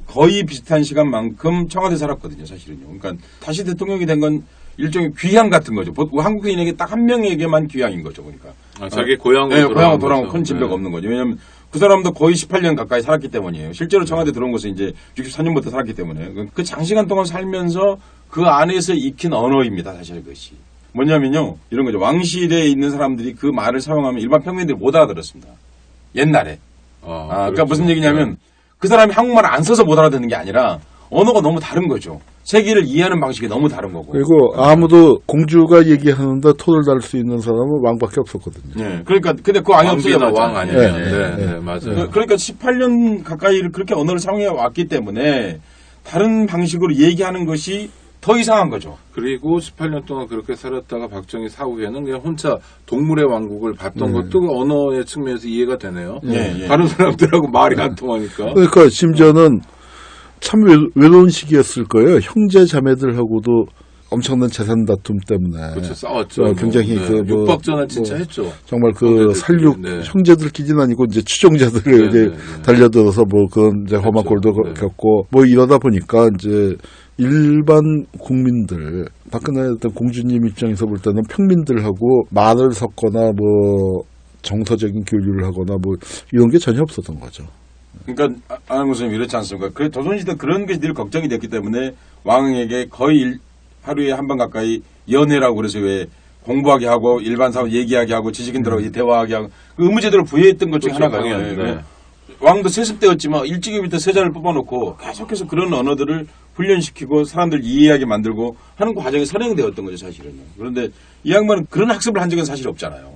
거의 비슷한 시간만큼 청와대 살았거든요. 사실은요. 그러니까 다시 대통령이 된 건 일종의 귀향 같은 거죠. 한국인에게 딱 한 명에게만 귀향인 거죠. 그러니까. 자기 고향으로 네, 고향으로 돌아온 거죠. 큰 진배가 네. 없는 거죠. 왜냐하면 그 사람도 거의 18년 가까이 살았기 때문이에요. 실제로 청와대 들어온 것은 이제 64년부터 살았기 때문에 그 장시간 동안 살면서 그 안에서 익힌 언어입니다. 사실 그것이. 뭐냐면요. 이런 거죠. 왕실에 있는 사람들이 그 말을 사용하면 일반 평민들이 못 알아들었습니다. 옛날에. 그러니까 그렇죠. 무슨 얘기냐면 그 사람이 한국말을 안 써서 못 알아듣는 게 아니라 언어가 너무 다른 거죠. 세계를 이해하는 방식이 너무 다른 거고. 그리고 아무도 공주가 얘기하는데 토를 달 수 있는 사람은 왕밖에 없었거든요. 네. 그러니까 근데 그 왕이 왕비나 없어요. 왕 아니에요. 네. 네, 맞아요. 그러니까 18년 가까이를 그렇게 언어를 사용해 왔기 때문에 다른 방식으로 얘기하는 것이 더 이상한 거죠. 그리고 18년 동안 그렇게 살았다가 박정희 사후에는 그냥 혼자 동물의 왕국을 봤던 것도 그 언어의 측면에서 이해가 되네요. 예. 다른 사람들하고 말이 안 통하니까. 그러니까 심지어는 참 외로운 시기였을 거예요. 형제 자매들하고도 엄청난 재산 다툼 때문에. 그렇죠. 싸웠죠. 굉장히 육박전을 진짜 했죠. 정말 그 형제들끼리, 살육 네. 형제들끼리는 아니고 이제 추종자들에게 달려들어서 뭐 그런 이제 험한 그렇죠. 꼴도 네. 겪고 뭐 이러다 보니까 이제 일반 국민들 박근혜 어떤 공주님 입장에서 볼 때는 평민들하고 말을 섞거나 뭐 정서적인 교류를 하거나 뭐 이런 게 전혀 없었던 거죠. 그러니까 안한구 선생님 이렇지 않습니까? 그래 조선시대 그런 것이 늘 걱정이 됐기 때문에 왕에게 거의 하루에 한 번 가까이 연회라고 그래서 왜 공부하게 하고 일반 사람 얘기하게 하고 지식인들하고 대화하게 하고 그 의무제도를 부여했던 것 중에 그렇죠, 하나가 당연히, 네. 왕도 세습되었지만 일찍이부터 세자를 뽑아놓고 계속해서 그런 언어들을 훈련시키고 사람들 이해하게 만들고 하는 과정이 선행되었던 거죠 사실은요. 그런데 이 양반은 그런 학습을 한 적은 사실 없잖아요.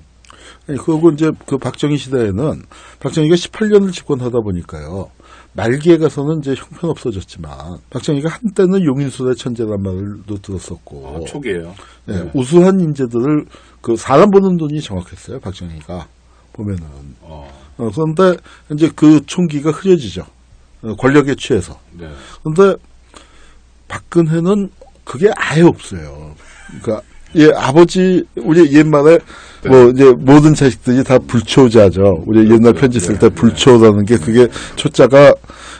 아니, 그리고 이제 그 박정희 시대에는 박정희가 18년을 집권하다 보니까요. 말기에 가서는 이제 형편없어졌지만 박정희가 한때는 용인술의 천재란 말도 들었었고 초기에요. 네, 우수한 인재들을 그 사람 보는 눈이 정확했어요. 박정희가 보면은 그런데 이제 그 총기가 흐려지죠. 권력에 취해서. 네. 그런데 박근혜는 그게 아예 없어요. 그러니까 아버지 우리 옛말에 뭐 이제 모든 자식들이 다 불초자죠. 우리 옛날 편지 쓸 때 불초라는 게 그게 초자가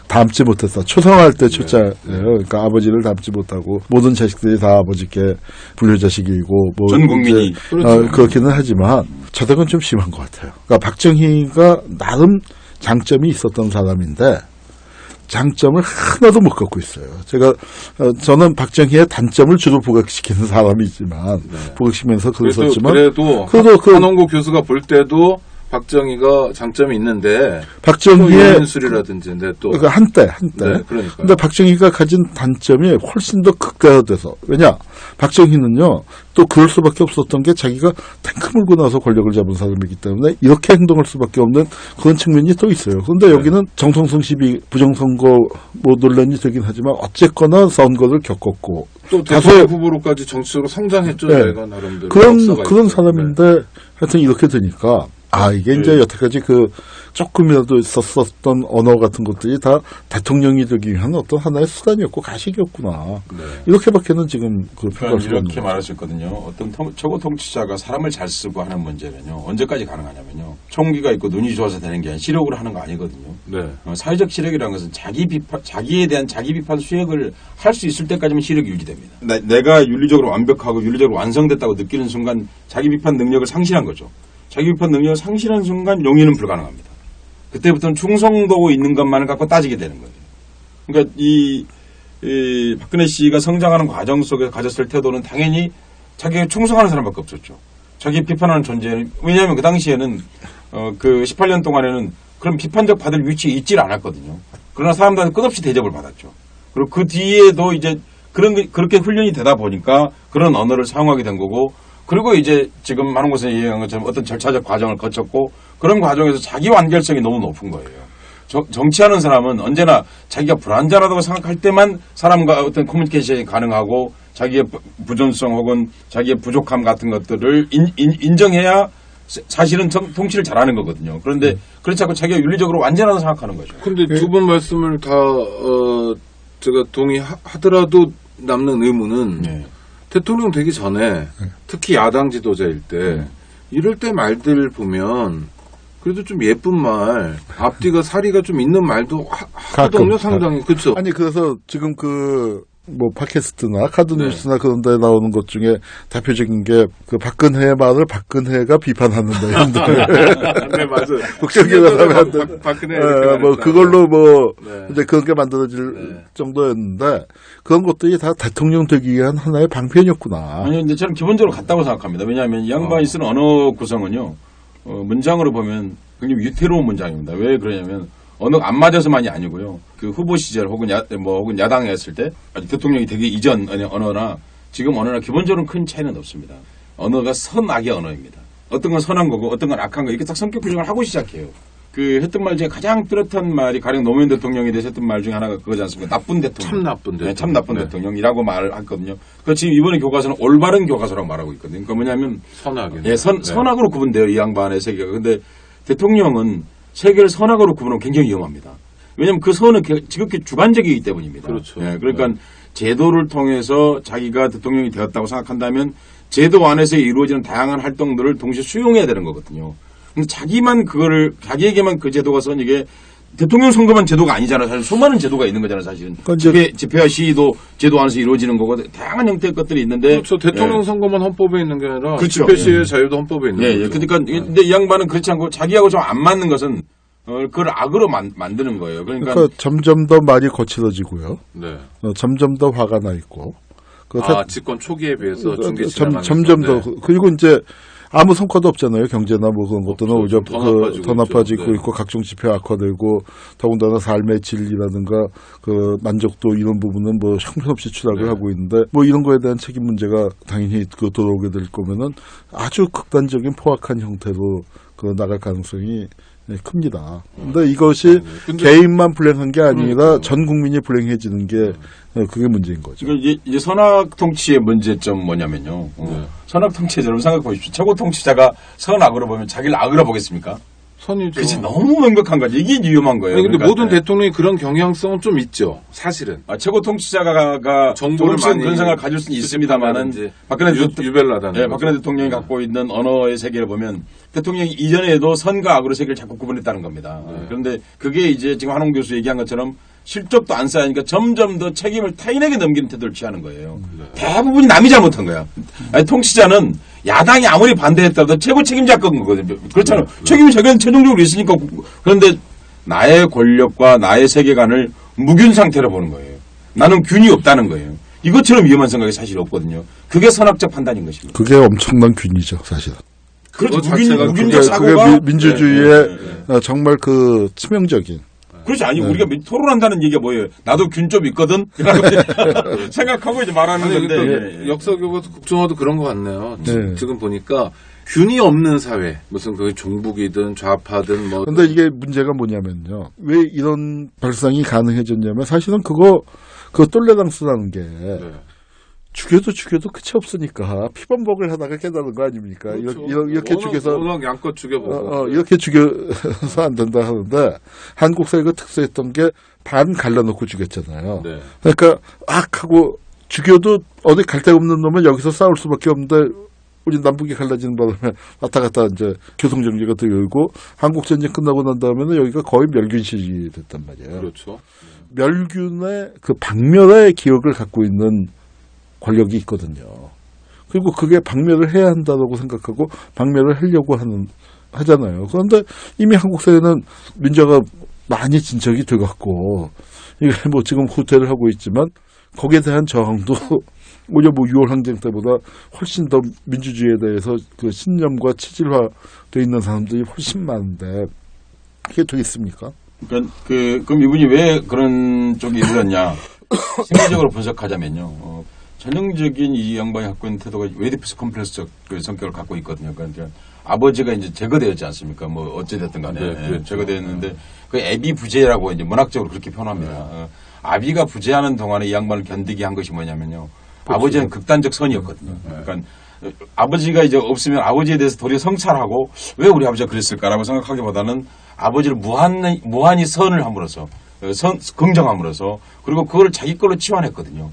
닮지 못했다. 초성할 때 초자예요. 그러니까 아버지를 닮지 못하고 모든 자식들이 다 아버지께 불효자식이고 뭐 전 국민이 그렇기는 하지만 저작은 좀 심한 것 같아요. 그러니까 박정희가 나름 장점이 있었던 사람인데 장점을 하나도 못 갖고 있어요. 저는 박정희의 단점을 주로 부각시키는 사람이지만 부각시키면서 그랬었지만 그래도 한홍구 교수가 볼 때도 박정희가 장점이 있는데 박정희의 연술이라든지 근데 또 그러니까 한때. 네, 그러니까. 근데 박정희가 가진 단점이 훨씬 더 극대화돼서 왜냐 박정희는요 또 그럴 수밖에 없었던 게 자기가 탱크 몰고 나서 권력을 잡은 사람이기 때문에 이렇게 행동할 수밖에 없는 그런 측면이 또 있어요. 그런데 네. 여기는 정성성 시비 부정선거 뭐 논란이 되긴 하지만 어쨌거나 선거를 겪었고 또 다소 대통령 후보로까지 정치적으로 성장했죠. 네. 저희가 나름대로 그런 역사가 있죠. 사람인데 하여튼 이렇게 되니까 이게 이제 여태까지 그 조금이라도 있었던 언어 같은 것들이 다 대통령이 되기 위한 어떤 하나의 수단이었고 가식이었구나. 네. 이렇게밖에는 지금 그 그러니까 평가할 수가 없는 이렇게 말할 수 있거든요. 어떤 최고 통치자가 사람을 잘 쓰고 하는 문제는요. 언제까지 가능하냐면요. 총기가 있고 눈이 좋아서 되는 게 아니라 시력으로 하는 거 아니거든요. 네. 사회적 시력이라는 것은 자기에 대한 자기 비판 수행을 할 수 있을 때까지만 시력이 유지됩니다. 내가 윤리적으로 완벽하고 윤리적으로 완성됐다고 느끼는 순간 자기 비판 능력을 상실한 거죠. 자기 비판 능력을 상실한 순간 용인은 불가능합니다. 그때부터는 충성도고 있는 것만을 갖고 따지게 되는 거예요. 그러니까 이 박근혜 씨가 성장하는 과정 속에서 가졌을 태도는 당연히 자기가 충성하는 사람밖에 없었죠. 자기 비판하는 존재는 왜냐하면 그 당시에는 그 18년 동안에는 그런 비판적 받을 위치에 있지를 않았거든요. 그러나 사람들한테 끝없이 대접을 받았죠. 그리고 그 뒤에도 이제 그렇게 훈련이 되다 보니까 그런 언어를 사용하게 된 거고 그리고 이제 지금 많은 곳에 얘기한 것처럼 어떤 절차적 과정을 거쳤고 그런 과정에서 자기 완결성이 너무 높은 거예요. 정치하는 사람은 언제나 자기가 불완전하다고 생각할 때만 사람과 어떤 커뮤니케이션이 가능하고 자기의 부존성 혹은 자기의 부족함 같은 것들을 인정해야 사실은 통치를 잘하는 거거든요. 그런데 그렇지 않고 자기가 윤리적으로 완전하다고 생각하는 거죠. 근데 두 분 말씀을 다 제가 동의하더라도 남는 의문은 네. 대통령 되기 전에 특히 야당 지도자일 때 이럴 때 말들 보면 그래도 좀 예쁜 말 앞뒤가 사리가 좀 있는 말도 하거든요. 상당히 그렇죠. 아니 그래서 지금 뭐 팟캐스트나 카드뉴스나 네. 그런 데 나오는 것 중에 대표적인 게 그 박근혜의 말을 박근혜가 비판하는다. 네 맞아요. 국정기관 하면 박근혜 뭐 그걸로 뭐 네. 이제 그런 게 만들어질 네. 정도였는데 그런 것들이 다 대통령 되기 위한 하나의 방편이었구나. 아니, 근데 저는 기본적으로 같다고 생각합니다. 왜냐하면 이 양반이 쓰는 언어 구성은요, 문장으로 보면 굉장히 유태로운 문장입니다. 왜 그러냐면, 언어가 안 맞아서만이 아니고요. 그 후보 시절 혹은 혹은 야당에 했을 때, 아직 대통령이 되기 이전 언어나 지금 언어나 기본적으로 큰 차이는 없습니다. 언어가 선악의 언어입니다. 어떤 건 선한 거고 어떤 건 악한 거 이렇게 딱 성격 규정을 하고 시작해요. 그 했던 말 중에 가장 뚜렷한 말이 가령 노무현 대통령에 대해서 했던 말 중에 하나가 그거지 않습니까? 나쁜 대통령. 참 나쁜 대통령. 네, 참 나쁜 대통령이라고 말을 했거든요. 그 지금 이번에 교과서는 올바른 교과서라고 말하고 있거든요. 그러니까 뭐냐면 선악이. 예, 선악으로 구분돼요. 이 양반의 세계가. 근데 대통령은 세계를 선악으로 구분하면 굉장히 위험합니다. 왜냐하면 그 선은 지극히 주관적이기 때문입니다. 그렇죠. 예, 그러니까 제도를 통해서 자기가 대통령이 되었다고 생각한다면 제도 안에서 이루어지는 다양한 활동들을 동시에 수용해야 되는 거거든요. 근데 자기에게만 그 제도가 선 이게 대통령 선거만 제도가 아니잖아요. 사실 수많은 제도가 있는 거잖아요. 사실은 집회와 시위도 제도 안에서 이루어지는 거고 다양한 형태의 것들이 있는데 그렇죠. 대통령 예. 선거만 헌법에 있는 게 아니라 그렇죠. 집회 시위의 자유도 헌법에 있는 예, 거죠. 그러니까 근데 이 양반은 그렇지 않고 자기하고 좀 안 맞는 것은 그걸 악으로 만드는 거예요. 그러니까 점점 더 말이 거칠어지고요. 네. 점점 더 화가 나 있고. 집권 초기에 비해서 중계 점점 더 그리고 이제 아무 성과도 없잖아요. 경제나 뭐 그런 것들은 오히려 더 나빠지고 네. 있고 각종 지표 악화되고 더군다나 삶의 질이라든가 그 만족도 이런 부분은 뭐 형편없이 추락을 네. 하고 있는데 뭐 이런 거에 대한 책임 문제가 당연히 들어오게 될 거면은 아주 극단적인 포악한 형태로 나갈 가능성이 큽니다. 근데 이것이 개인만 불행한 게 아니라 전 국민이 불행해지는 게 그게 문제인 거죠. 그러니까 이제 선악 통치의 문제점 뭐냐면요. 선악 통치에 여러분 생각해 보십시오. 최고 통치자가 선악으로 보면 자기를 악으로 보겠습니까? 선이죠. 그치, 너무 명백한 거지. 이게 위험한 거예요. 아니, 근데 그러니까, 모든 대통령이 그런 경향성은 좀 있죠. 사실은. 최고 통치자가 정보를 조금씩은 많이 그런 생각을 가질 수는 있습니다만은 박근혜 유별나다는 네, 박근혜 대통령이 갖고 있는 언어의 세계를 보면 대통령이 이전에도 선과 악으로 세계를 자꾸 구분했다는 겁니다. 그런데 그게 이제 지금 한홍 교수 얘기한 것처럼 실적도 안 쌓이니까 점점 더 책임을 타인에게 넘기는 태도를 취하는 거예요. 대부분이 남이 잘못한 거야. 아니, 통치자는 야당이 아무리 반대했다도 최고 책임자인 거거든요. 그렇잖아요. 책임이 자기는 최종적으로 있으니까. 그런데 나의 권력과 나의 세계관을 무균 상태로 보는 거예요. 나는 균이 없다는 거예요. 이것처럼 위험한 생각이 사실 없거든요. 그게 선악적 판단인 것입니다. 그게 엄청난 균이죠, 사실은. 그거 그렇죠. 자체가 무균적 그게 사고가 민주주의의 네. 정말 그 치명적인. 그렇지. 아니 우리가 토론한다는 얘기가 뭐예요? 나도 균 좀 있거든. 생각하고 이제 말하는 아니, 건데 그러니까 역사 교과서 국정화도 그런 것 같네요. 네. 지금 보니까 균이 없는 사회, 무슨 그 종북이든 좌파든 뭐. 근데 이게 문제가 뭐냐면요. 왜 이런 발상이 가능해졌냐면 사실은 그거 똘레당스라는 게 네. 죽여도 끝이 없으니까 피범벅을 하다가 깨달은 거 아닙니까? 그렇죠. 이렇게 워낙, 죽여서 워낙 양껏 죽여보고. 이렇게 죽여서 안 된다 하는데 한국 사회가 특수했던 게 반 갈라놓고 죽였잖아요. 네. 그러니까 하고 죽여도 어디 갈 데가 없는 놈은 여기서 싸울 수밖에 없는데 우리 남북이 갈라지는 바람에 왔다 갔다 이제 교통정리가 들고 한국전쟁 끝나고 난 다음에는 여기가 거의 멸균실이 됐단 말이에요. 그렇죠. 멸균의 그 박멸의 기억을 갖고 있는 권력이 있거든요. 그리고 그게 박멸을 해야 한다고 생각하고 박멸을 하려고 하잖아요. 그런데 이미 한국 사회는 민주화가 많이 진척이 돼갖고 이게 뭐 지금 후퇴를 하고 있지만 거기에 대한 저항도 오히려 뭐 6월 항쟁 때보다 훨씬 더 민주주의에 대해서 그 신념과 체질화돼 있는 사람들이 훨씬 많은데 그게 되겠습니까? 그러니까 그럼 이분이 왜 그런 쪽이 이르렀냐? 생리적으로 분석하자면요. 전형적인 이 양반이 갖고 있는 태도가 웨이디푸스 컴플렉스적 그 성격을 갖고 있거든요. 그러니까 아버지가 이제 제거되었지 않습니까? 뭐 어찌됐든 간에 네, 그렇죠. 제거되었는데 그 애비 부재라고 이제 문학적으로 그렇게 표현합니다. 아비가 부재하는 동안에 이 양반을 견디게 한 것이 뭐냐면요. 아버지는 극단적 선이었거든요. 그러니까 아버지가 이제 없으면 아버지에 대해서 도리어 성찰하고 왜 우리 아버지가 그랬을까라고 생각하기보다는 아버지를 무한히 선을 함으로써 긍정함으로써 그리고 그걸 자기 걸로 치환했거든요.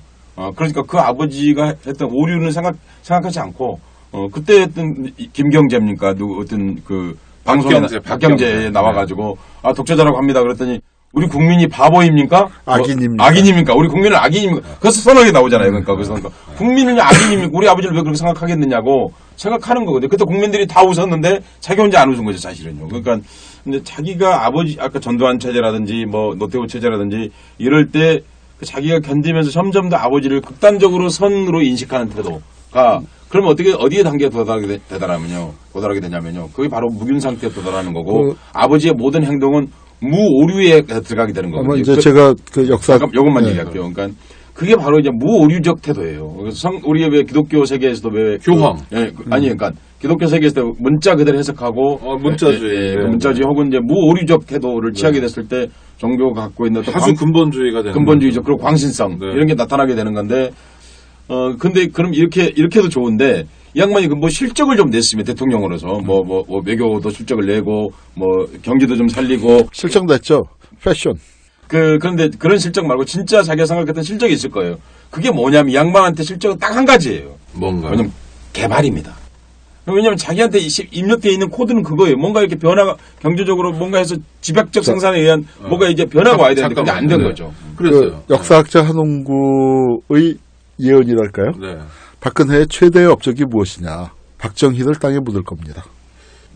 그러니까 그 아버지가 했던 오류는 생각하지 않고 그때 했던 김경재입니까? 어떤 그 방송에 박경재에 나와가지고 독재자라고 합니다. 그랬더니 우리 국민이 바보입니까? 악인입니까? 악인입니까? 우리 국민은 악인입니까? 그래서 선하게 나오잖아요. 그러니까 그래서 국민은 악인입니까? 우리 아버지를 왜 그렇게 생각하겠느냐고 생각하는 거거든요. 그때 국민들이 다 웃었는데 자기 혼자 안 웃은 거죠, 사실은요. 그러니까 근데 자기가 아버지 아까 전두환 체제라든지 뭐 노태우 체제라든지 이럴 때 자기가 견디면서 점점 더 아버지를 극단적으로 선으로 인식하는 태도가 그러면 어디에 단계에 도달하게 되냐면요. 그게 바로 무균 상태에 도달하는 거고 아버지의 모든 행동은 무오류에 들어가게 되는 거거든요. 아마 이제 제가 그 역사 이것만 얘기할게요. 그러니까 그게 바로 이제 무오류적 태도예요. 그래서 우리의 왜 기독교 세계에서도 왜 교황. 아니 그러니까 기독교 세계에서도 문자 그대로 해석하고 문자주의. 그 문자주의 혹은 이제 무오류적 태도를 취하게 됐을 때 종교가 갖고 있는 또 다수 근본주의가 되는 근본주의적 그리고 광신성 이런 게 나타나게 되는 건데 근데 그럼 이렇게도 좋은데 이 양반이 그 뭐 실적을 좀 냈으면 대통령으로서 뭐 외교도 실적을 내고 뭐 경제도 좀 살리고 실적 냈죠. 패션. 그런데 그런 실적 말고 진짜 자기가 생각했던 실적이 있을 거예요. 그게 뭐냐면 이 양반한테 실적은 딱 한 가지예요. 뭔가. 왜냐면 개발입니다. 왜냐면 자기한테 입력되어 있는 코드는 그거예요. 뭔가 이렇게 변화가 경제적으로 뭔가 해서 집약적 생산에 의한 뭔가 이제 변화가 와야 되는데 그게 안 된 거죠. 그랬어요. 그 역사학자 한홍구의 예언이랄까요? 네. 박근혜의 최대의 업적이 무엇이냐? 박정희를 땅에 묻을 겁니다.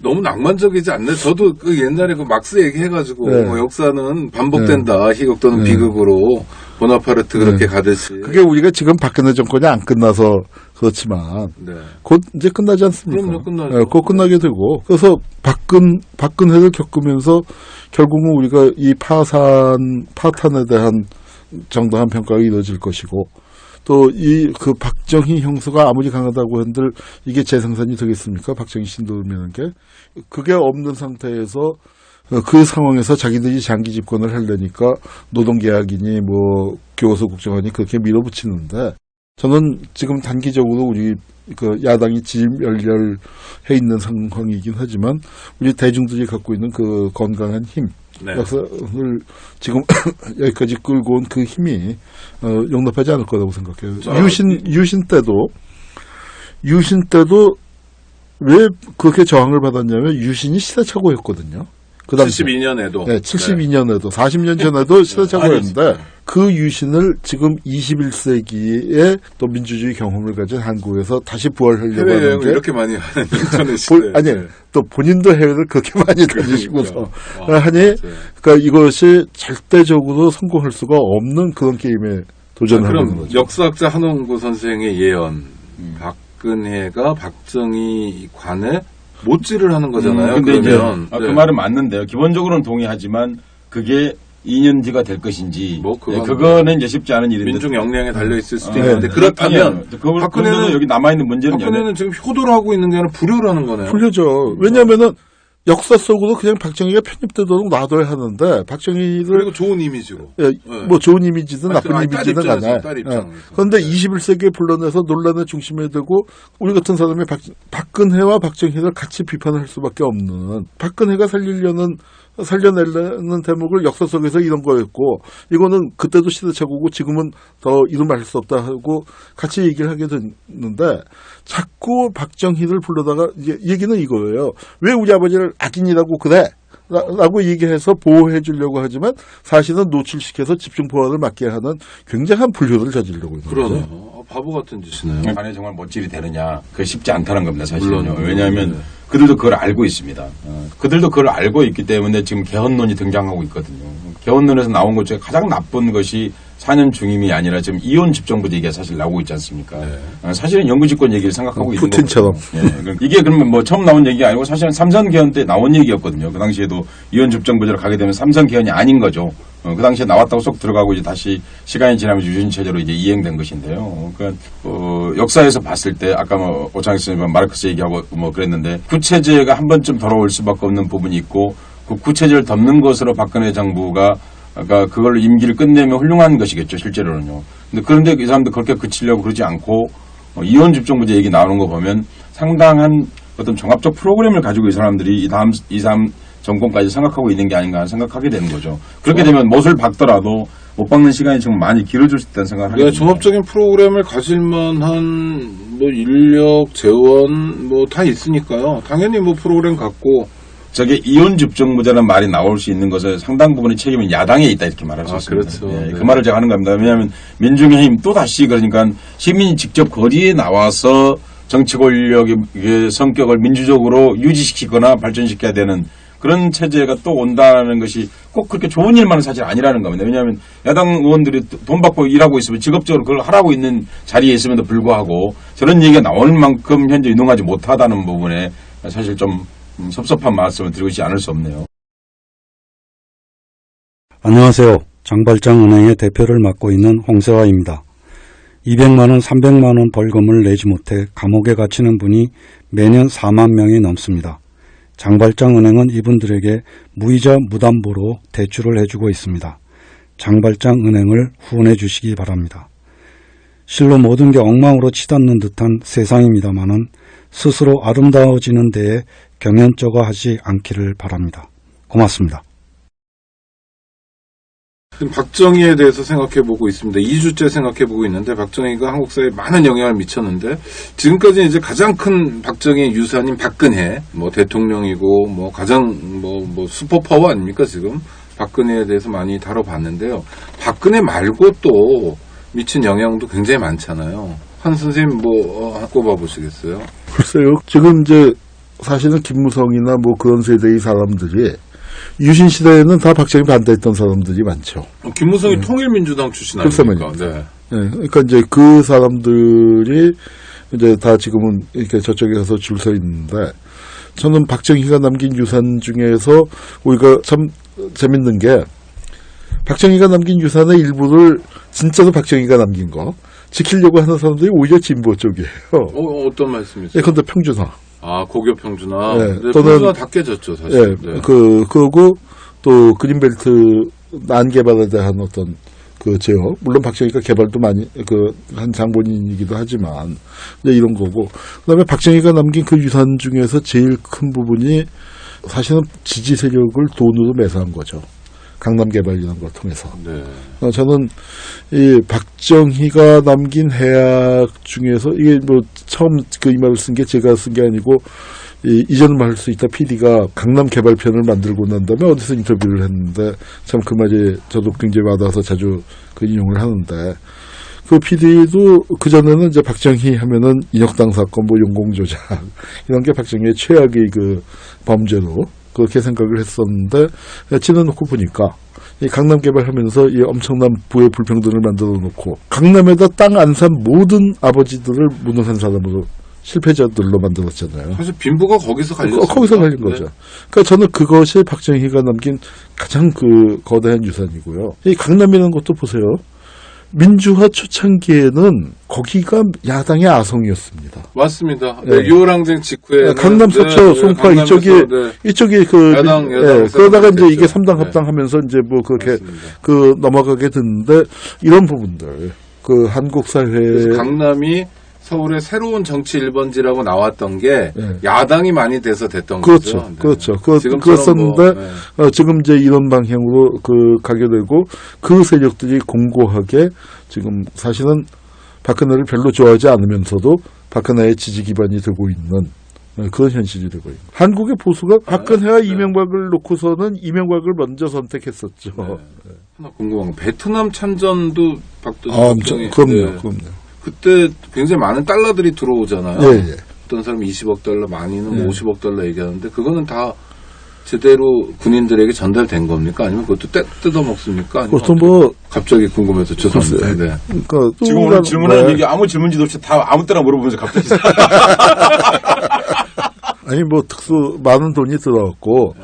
너무 낭만적이지 않나요? 저도 그 옛날에 그 막스 얘기해가지고 네. 뭐 역사는 반복된다. 희극 또는 비극으로 보나파르트 그렇게 가듯이. 그게 우리가 지금 박근혜 정권이 안 끝나서 그렇지만 네. 곧 이제 끝나지 않습니까? 그럼요, 끝나죠. 네, 곧 끝나게 되고 그래서 박근혜를 겪으면서 결국은 우리가 이 파탄에 대한 정당한 평가가 이루어질 것이고 또 그 박정희 형수가 아무리 강하다고 한들 이게 재생산이 되겠습니까? 박정희 신도라는 게 그게 없는 상태에서 그 상황에서 자기들이 장기 집권을 하려니까 노동계약이니 뭐 교과서 국정원이 그렇게 밀어붙이는데 저는 지금 단기적으로 우리 그 야당이 지멸렬해 있는 상황이긴 하지만 우리 대중들이 갖고 있는 그 건강한 힘 네. 역사를 지금 여기까지 끌고 온 그 힘이 용납하지 않을 거라고 생각해요. 유신 때도 왜 그렇게 저항을 받았냐면 유신이 시대착오였거든요. 그 당시 72년에도. 네, 72년에도 40년 전에도 시대착오였는데 그 유신을 지금 21세기에 또 민주주의 경험을 가진 한국에서 다시 부활하려고 하는 해외여행을 게 이렇게 많이 하는 인터넷 시대. 또 본인도 해외를 그렇게 많이 다니시고서 하니 맞아요. 그러니까 이것이 절대적으로 성공할 수가 없는 그런 게임에 도전을 하는 그럼 거죠. 역사학자 한홍구 선생의 예언. 박근혜가 박정희 관에 못질을 하는 거잖아요. 근데 이제 그러면 그 말은 맞는데요. 기본적으로는 동의하지만 그게 2년 뒤가 될 것인지 뭐 그거는 이제 쉽지 않은 일인데 민중 역량에 달려 있을 수도 네. 있는데 그렇다면 박근혜는 박근혜는 여기 남아 있는 문제는 박근혜는 지금 효도를 하고 있는 게 아니라 불효를 하는 거네요. 풀려죠. 왜냐하면은 역사 속으로 그냥 박정희가 편입되도록 놔둬야 하는데 박정희를 그리고 좋은 이미지로. 예, 네. 뭐 좋은 이미지든 나쁜 아니, 딸 이미지든 입장에서, 간에. 딸 예. 입장에서. 그런데 21세기에 불러내서 논란의 중심에 두고 우리 같은 사람이 박근혜와 박정희를 같이 비판을 할 수밖에 없는, 박근혜가 살려내려는 대목을 역사 속에서 이런 거였고, 이거는 그때도 시대착오고 지금은 더 이름을 할 수 없다 하고 같이 얘기를 하게 됐는데, 자꾸 박정희를 불러다가 얘기는 이거예요. 왜 우리 아버지를 악인이라고 그래? 라고 얘기해서 보호해 주려고 하지만 사실은 노출시켜서 집중 보호를 막게 하는 굉장한 불효를 저지르고 있는 거죠. 그러네요. 바보 같은 짓이네요. 안에 정말 못질이 되느냐, 그게 쉽지 않다는 겁니다, 사실은요. 물론. 왜냐하면 네. 그들도 그걸 알고 있습니다. 그들도 그걸 알고 있기 때문에 지금 개헌론이 등장하고 있거든요. 개헌론에서 나온 것 중에 가장 나쁜 것이 4년 중임이 아니라 지금 이혼 집정부 얘기가 사실 나오고 있지 않습니까? 네. 사실은 영구집권 얘기를 생각하고 있는 푸틴처럼. 거거든요. 이게 그러면 뭐 처음 나온 얘기가 아니고 사실은 삼선 개헌 때 나온 얘기였거든요. 그 당시에도 이혼 집정부제로 가게 되면 삼선 개헌이 아닌 거죠. 그 당시에 나왔다고 쏙 들어가고 이제 다시 시간이 지나면서 유신 체제로 이제 이행된 것인데요. 그러니까 역사에서 봤을 때 아까 뭐 오창익 선생님 마르크스 얘기하고 뭐 그랬는데 구체제가 한 번쯤 돌아올 수밖에 없는 부분이 있고 그 구체제를 덮는 것으로 박근혜 정부가 아까 그걸로 임기를 끝내면 훌륭한 것이겠죠, 실제로는요. 그런데 이 사람들 그렇게 그치려고 그러지 않고 이혼 집정부제 얘기 나오는 거 보면 상당한 어떤 종합적 프로그램을 가지고 이 사람들이 이 다음 정권까지 생각하고 있는 게 아닌가 생각하게 되는 거죠. 그렇게 되면 못을 박더라도 못 박는 시간이 좀 많이 길어질 수 있다는 생각을 하게 네, 됩니다. 종합적인 프로그램을 가질 만한 뭐 인력, 재원 뭐 다 있으니까요. 당연히 뭐 프로그램 갖고 저게 이혼 집정부제라는 말이 나올 수 있는 것에 상당 부분의 책임은 야당에 있다 이렇게 말할 수 있습니다. 그렇죠. 예, 네. 그 말을 제가 하는 겁니다. 왜냐하면 민중의 힘 또다시 그러니까 시민이 직접 거리에 나와서 정치 권력의 성격을 민주적으로 유지시키거나 발전시켜야 되는 그런 체제가 또 온다는 것이 꼭 그렇게 좋은 일만은 사실 아니라는 겁니다. 왜냐하면 야당 의원들이 돈 받고 일하고 있으면 직업적으로 그걸 하라고 있는 자리에 있음에도 불구하고 저런 얘기가 나올 만큼 현재 유능하지 못하다는 부분에 사실 좀 섭섭한 말씀을 드리고 있지 않을 수 없네요. 안녕하세요. 장발장은행의 대표를 맡고 있는 홍세화입니다. 200만 원, 300만 원 벌금을 내지 못해 감옥에 갇히는 분이 매년 4만 명이 넘습니다. 장발장은행은 이분들에게 무이자 무담보로 대출을 해주고 있습니다. 장발장은행을 후원해 주시기 바랍니다. 실로 모든 게 엉망으로 치닫는 듯한 세상입니다마는 스스로 아름다워지는 데에 경연쩍어하지 않기를 바랍니다. 고맙습니다. 지금 박정희에 대해서 생각해보고 있습니다. 2주째 생각해보고 있는데 박정희가 한국 사회에 많은 영향을 미쳤는데 지금까지 이제 가장 큰 박정희 유산인 박근혜 뭐 대통령이고 뭐 가장 뭐 슈퍼파워 아닙니까 지금 박근혜에 대해서 많이 다뤄봤는데요. 박근혜 말고 또 미친 영향도 굉장히 많잖아요. 한 선생님 뭐 꼽아보시겠어요? 글쎄요. 지금 이제 사실은 김무성이나 뭐 그런 세대의 사람들이 유신 시대에는 다 박정희 반대했던 사람들이 많죠. 김무성이 통일민주당 출신 아닙니까? 네. 네, 그러니까 이제 그 사람들이 이제 다 지금은 이렇게 저쪽에 가서 줄 서 있는데 저는 박정희가 남긴 유산 중에서 우리가 참 재밌는 게 박정희가 남긴 유산의 일부를 진짜로 박정희가 남긴 거 지키려고 하는 사람들이 오히려 진보 쪽이에요. 어떤 말씀이세요? 예컨대 평준화. 아, 고교 평준화. 네, 네, 또는- 평준화 다 깨졌죠, 사실. 예, 네. 그러고 또 그린벨트 난개발에 대한 어떤 그 제어, 물론 박정희가 개발도 많이 한 장본인이기도 하지만 이제 이런 거고, 그다음에 박정희가 남긴 그 유산 중에서 제일 큰 부분이 사실은 지지 세력을 돈으로 매수한 거죠. 강남 개발 이런 걸 통해서. 네. 저는 이 박정희가 남긴 해약 중에서 이게 뭐 처음 이 말을 쓴 게 제가 쓴 게 아니고 이전을 말할 수 있다 PD가 강남 개발편을 만들고 난 다음에 어디서 인터뷰를 했는데 참 그 말이 저도 굉장히 와닿아서 자주 그 인용을 하는데 그 PD도 그전에는 이제 박정희 하면은 인혁당 사건 뭐 용공조작 이런 게 박정희의 최악의 그 범죄로 그렇게 생각을 했었는데 지내놓고 보니까 이 강남 개발하면서 이 엄청난 부의 불평등을 만들어 놓고 강남에다 땅 안 산 모든 아버지들을 무능한 사람으로 실패자들로 만들었잖아요. 사실 빈부가 거기서 갈렸습니다. 거기서 갈린 네. 거죠. 그러니까 저는 그것이 박정희가 남긴 가장 그 거대한 유산이고요. 이 강남이라는 것도 보세요. 민주화 초창기에는 거기가 야당의 아성이었습니다. 맞습니다. 네. 네, 유월항쟁 직후에 강남, 서초, 송파 이쪽이 그 야당 그러다가 이제 이게 됐죠. 3당 합당하면서 이제 뭐 그렇게 맞습니다. 그 넘어가게 됐는데 이런 부분들 그 한국 사회에 그래서 강남이 서울의 새로운 정치 1번지라고 나왔던 게 네. 야당이 많이 돼서 됐던 그렇죠. 거죠. 네. 그렇죠. 지금처럼 그랬었는데 뭐, 네. 지금 이제 이런 방향으로 가게 되고 그 세력들이 공고하게 지금 사실은 박근혜를 별로 좋아하지 않으면서도 박근혜의 지지 기반이 되고 있는 그런 현실이 되고 있는. 한국의 보수가 박근혜와 네. 이명박을 놓고서는 이명박을 먼저 선택했었죠. 네. 하나 궁금한 건 베트남 참전도 박정희 그럼요. 그때 굉장히 많은 달러들이 들어오잖아요. 예. 어떤 사람이 20억 달러, 많이는 예. 50억 달러 얘기하는데 그거는 다 제대로 군인들에게 전달된 겁니까? 아니면 그것도 뜯어먹습니까? 아니면 그것도 뭐 갑자기 궁금해서 죄송합니다. 네. 그러니까 지금 오늘 질문하는 얘기 아무 질문지도 없이 다 아무 때나 물어보면서 갑자기 아니 뭐 많은 돈이 들어갔고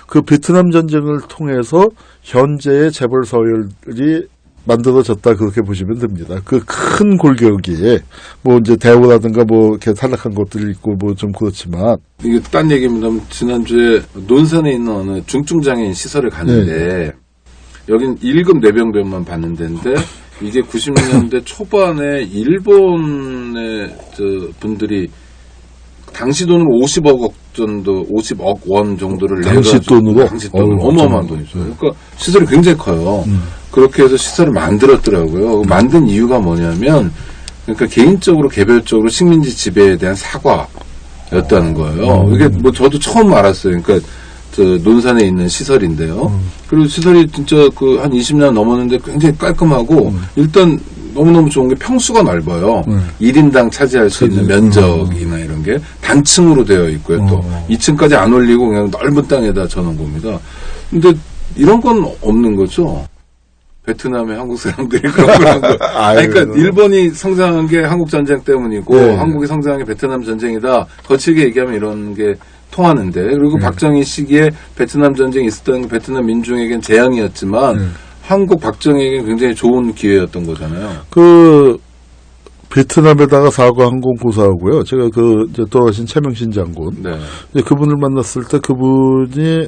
그 베트남 전쟁을 통해서 현재의 재벌 서열이 만들어졌다 그렇게 보시면 됩니다. 그 큰 골격이 뭐 이제 대우라든가 뭐 이렇게 탈락한 것들이 있고 뭐 좀 그렇지만 이게 딴 얘기입니다. 지난주에 논산에 있는 어느 중증장애인 시설을 갔는데 여긴 1급 뇌병변만 받는 데인데 이게 90년대 초반에 일본의 분들이 당시 돈으로 50억 정도, 50억 원 정도를 당시 돈으로? 당시 돈으로 어마어마한 돈이죠. 네. 그러니까 시설이 굉장히 커요. 그렇게 해서 시설을 만들었더라고요. 만든 이유가 뭐냐면 그러니까 개인적으로 개별적으로 식민지 지배에 대한 사과였다는 거예요. 이게 뭐 저도 처음 알았어요. 그러니까 저 논산에 있는 시설인데요. 그리고 시설이 진짜 그 한 20년 넘었는데 굉장히 깔끔하고 일단 너무너무 좋은 게 평수가 넓어요. 1인당 차지할 수 있는 면적이나 이런 게 단층으로 되어 있고요. 또 2층까지 안 올리고 그냥 넓은 땅에다 쳐놓은 겁니다. 근데 이런 건 없는 거죠. 베트남의 한국 사람들이 그런 거. 아니, 그러니까 일본이 성장한 게 한국 전쟁 때문이고 네. 한국이 성장한 게 베트남 전쟁이다. 거칠게 얘기하면 이런 게 통하는데 그리고 박정희 시기에 베트남 전쟁이 있었던 베트남 민중에겐 재앙이었지만 한국 박정희에겐 굉장히 좋은 기회였던 거잖아요. 그 베트남에다가 사과 항공 고사하고요. 제가 그 이제 돌아가신 최명신 장군 네. 이제 그분을 만났을 때 그분이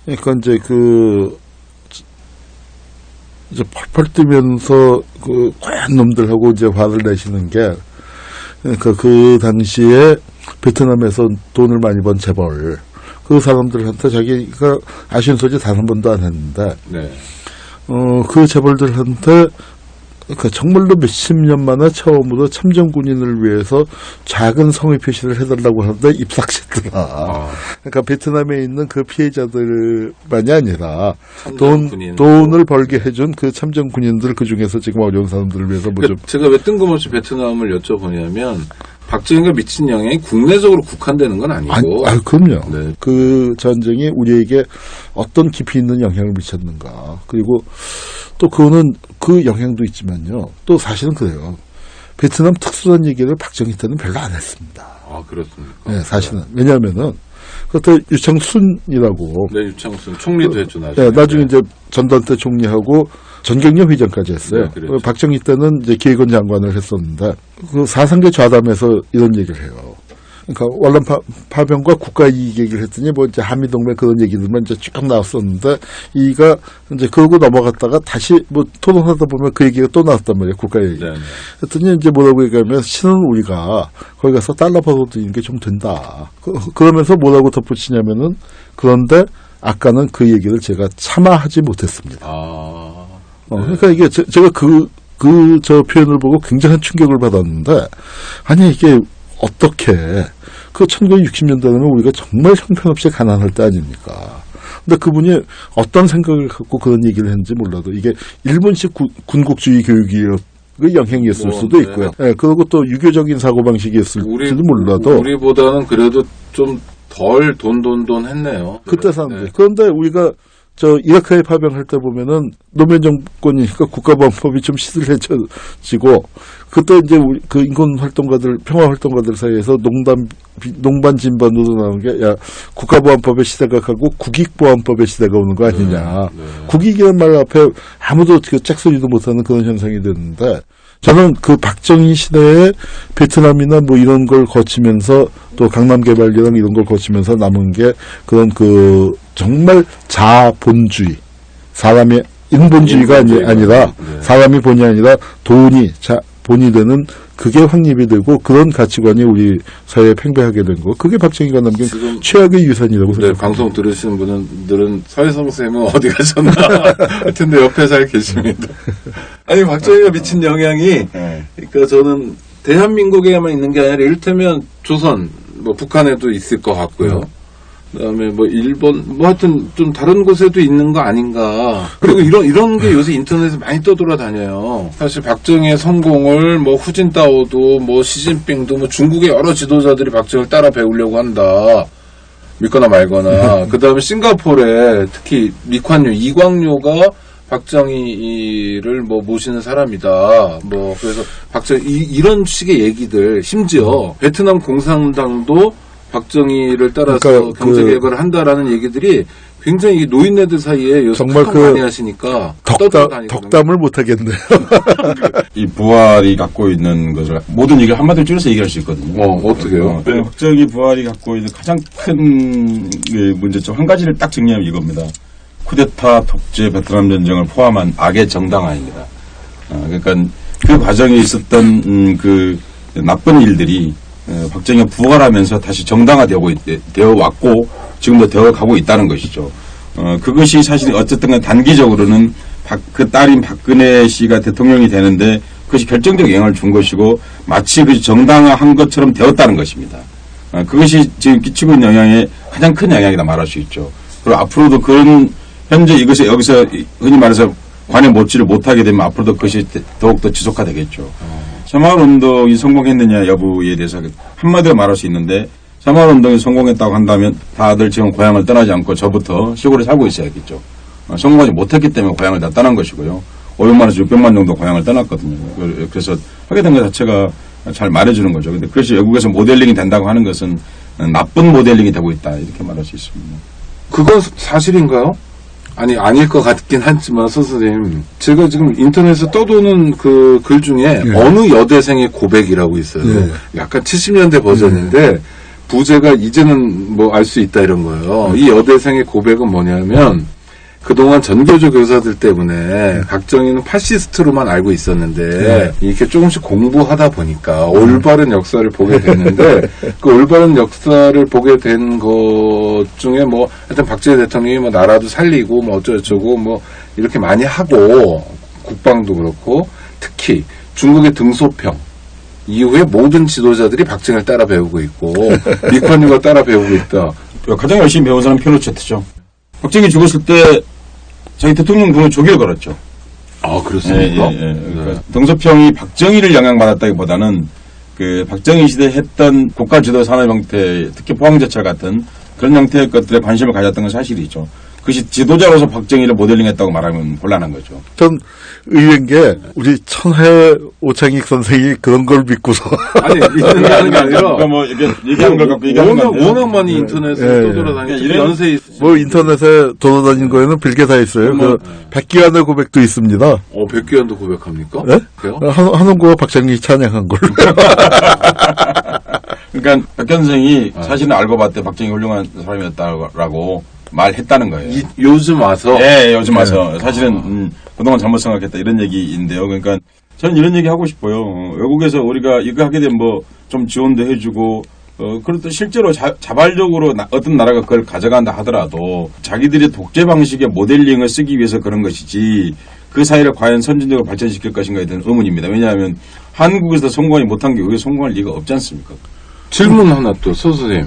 그러니까 이제 이제 펄펄 뛰면서 그 고얀 놈들하고 이제 화를 내시는 게 그러니까 그 당시에 베트남에서 돈을 많이 번 재벌 그 사람들한테 자기가 아쉬운 소리 단 한 번도 안 했는데 네. 그 재벌들한테 그러니까 정말로 몇십 년 만에 처음으로 참전군인을 위해서 작은 성의 표시를 해달라고 하는데 입삭시더라. 그러니까 베트남에 있는 그 피해자들만이 아니라 돈을 벌게 해준 그 참전군인들 그 중에서 지금 어려운 사람들을 위해서 뭐 좀. 그러니까 제가 왜 뜬금없이 베트남을 여쭤보냐면 박정희가 미친 영향이 국내적으로 국한되는 건 아니고. 그럼요. 네. 그 전쟁이 우리에게 어떤 깊이 있는 영향을 미쳤는가. 그리고 또 그거는 그 영향도 있지만요. 또 사실은 그래요. 베트남 특수단 얘기를 박정희 때는 별로 안 했습니다. 아, 그렇습니까? 네, 사실은. 왜냐하면은 그때 유창순이라고. 네, 유창순 총리도 했죠, 나중에. 네, 나중에 이제 전두환 때 총리하고 전경련 회장까지 했어요. 네, 그렇죠. 박정희 때는 이제 기획원 장관을 했었는데 그 사상계 좌담에서 이런 얘기를 해요. 그러니까 원란 파병과 국가 이익 얘기를 했더니 뭐 이제 한미동맹 그런 얘기들만 이제 쭉 나왔었는데 이가 이제 그러고 넘어갔다가 다시 뭐 토론하다 보면 그 얘기가 또 나왔단 말이에요. 국가 얘기. 네. 그랬더니 이제 뭐라고 얘기하면 신은 우리가 거기 가서 달러 벌어들이는 게 좀 된다. 그러면서 뭐라고 덧붙이냐면은 그런데 아까는 그 얘기를 제가 참아하지 못했습니다. 그러니까 이게 제가 저 표현을 보고 굉장한 충격을 받았는데 아니 이게 어떻게 그 1960년대 되면 우리가 정말 형편없이 가난할 때 아닙니까? 근데 그분이 어떤 생각을 갖고 그런 얘기를 했는지 몰라도 이게 일본식 군국주의 교육의 영향이었을 수도 있고요. 네, 그리고 또 유교적인 사고방식이었을지도 몰라도 우리보다는 그래도 좀 덜 돈 했네요. 그때 사람들. 그런데 우리가 이라크에 파병할 때 보면은 노무현 정권이니까 국가보안법이 좀 시들해지고 그때 이제 우리 그 인권 활동가들, 평화 활동가들 사이에서 농반 진반으로 나온 게 야 국가보안법의 시대가 가고 국익보안법의 시대가 오는 거 아니냐. 국익이라는 말 앞에 아무도 그 짝소리도 못하는 그런 현상이 됐는데 저는 그 박정희 시대에 베트남이나 뭐 이런 걸 거치면서 또 강남개발이랑 이런 걸 거치면서 남은 게 그런 그 정말 자본주의, 사람의 인본주의가 아니라 사람이 본이 아니라 돈이 본이 되는 그게 확립이 되고 그런 가치관이 우리 사회에 팽배하게 된 거. 그게 박정희가 남긴 최악의 유산이라고 생각합니다. 방송 들으시는 분들은 서혜성 쌤은 어디 가셨나 할 텐데 옆에 잘 계십니다. 아니 박정희가 미친 영향이 그러니까 저는 대한민국에만 있는 게 아니라 이를테면 조선 뭐 북한에도 있을 것 같고요. 그다음에 뭐 일본 뭐 하여튼 좀 다른 곳에도 있는 거 아닌가. 그리고 이런 게 요새 인터넷에 많이 떠돌아다녀요. 사실 박정희의 성공을 뭐 후진타오도 뭐 시진핑도 뭐 중국의 여러 지도자들이 박정희를 따라 배우려고 한다. 믿거나 말거나. 그다음에 싱가포르에 특히 리콴유 이광요가 박정희를 뭐 모시는 사람이다. 뭐 그래서 박정희 이런 식의 얘기들 심지어 베트남 공산당도 박정희를 따라서 그러니까 경제개혁을 한다라는 얘기들이 굉장히 노인네들 사이에 요새 정말 많이 하시니까 덕담을 못하겠네요. 이 부활이 갖고 있는 것을 모든 얘기를 한마디로 줄여서 얘기할 수 있거든요. 어떻게요? 박정희 부활이 갖고 있는 가장 큰 문제점 한 가지를 딱 정리하면 이겁니다. 쿠데타, 독재, 베트남 전쟁을 포함한 악의 정당화입니다. 그러니까 그 과정에 있었던 그 나쁜 일들이 박정희가 부활하면서 다시 정당화되어 왔고 지금도 되어 가고 있다는 것이죠. 그것이 사실 어쨌든 간 단기적으로는 그 딸인 박근혜 씨가 대통령이 되는데 그것이 결정적 영향을 준 것이고 마치 그것이 정당화한 것처럼 되었다는 것입니다. 그것이 지금 끼치고 있는 영향의 가장 큰 영향이다 말할 수 있죠. 그리고 앞으로도 그런 현재 이것이 여기서 흔히 말해서 관에 못지를 못하게 되면 앞으로도 그것이 더욱더 지속화되겠죠. 새마을운동이 성공했느냐 여부에 대해서 한마디로 말할 수 있는데 새마을운동이 성공했다고 한다면 다들 지금 고향을 떠나지 않고 저부터 시골에 살고 있어야겠죠. 성공하지 못했기 때문에 고향을 다 떠난 것이고요. 500만에서 600만 정도 고향을 떠났거든요. 그래서 하게 된 것 자체가 잘 말해주는 거죠. 근데 그것이 외국에서 모델링이 된다고 하는 것은 나쁜 모델링이 되고 있다 이렇게 말할 수 있습니다. 그건 사실인가요? 아니 아닐 것 같긴 하지만 선생님 제가 지금 인터넷에 떠도는 그 글 중에 어느 여대생의 고백이라고 있어요. 약간 70년대 버전인데 부제가 이제는 뭐 알 수 있다 이런 거예요. 이 여대생의 고백은 뭐냐면 그동안 전교조 교사들 때문에 박정희는 파시스트로만 알고 있었는데 이렇게 조금씩 공부하다 보니까 올바른 역사를 보게 됐는데 그 올바른 역사를 보게 된 것 중에 뭐 하여튼 박정희 대통령이 뭐 나라도 살리고 뭐 어쩌고저쩌고 뭐 이렇게 많이 하고 국방도 그렇고 특히 중국의 등소평 이후에 모든 지도자들이 박정희를 따라 배우고 있고 리콴유가 따라 배우고 있다. 가장 열심히 배운 사람은 피노체트죠. 박정희 죽었을 때 자기 대통령 군을 조기를 걸었죠. 아 그렇습니까? 그러니까 등소평이 박정희를 영향받았다기보다는 그 박정희 시대에 했던 국가 지도 산업 형태, 특히 포항제철 같은 그런 형태의 것들에 관심을 가졌던 건 사실이죠. 그것이 지도자로서 박정희를 모델링했다고 말하면 곤란한 거죠. 전 의외인 게 우리 천해 오창익 선생이 그런 걸 믿고서 아니 얘기하는 게 아니라 그러니까 뭐 얘기하는 걸 갖고 얘기하는 건데 워낙 많이 인터넷에 떠돌아다니고 연세에 뭐 인터넷에 돌아다닌 거에는 별게 다 있어요. 그 백기환의 고백도 있습니다. 백기환도 고백합니까? 네? 그래요? 한원구와 박정희 찬양한 걸. 그러니까 백현 선생이 사실은 알고 봤을 때 박정희 훌륭한 사람이었다라고 말했다는 거예요. 요즘 와서? 네, 요즘 와서. 사실은 그동안 잘못 생각했다 이런 얘기인데요. 그러니까 저는 이런 얘기 하고 싶어요. 외국에서 우리가 이거 하게 되면 뭐 좀 지원도 해주고 그렇다 실제로 자발적으로 어떤 나라가 그걸 가져간다 하더라도 자기들의 독재 방식의 모델링을 쓰기 위해서 그런 것이지 그 사회를 과연 선진적으로 발전시킬 것인가에 대한 의문입니다. 왜냐하면 한국에서 성공하지 못한 게 왜 성공할 리가 없지 않습니까? 질문 하나 또, 선생님.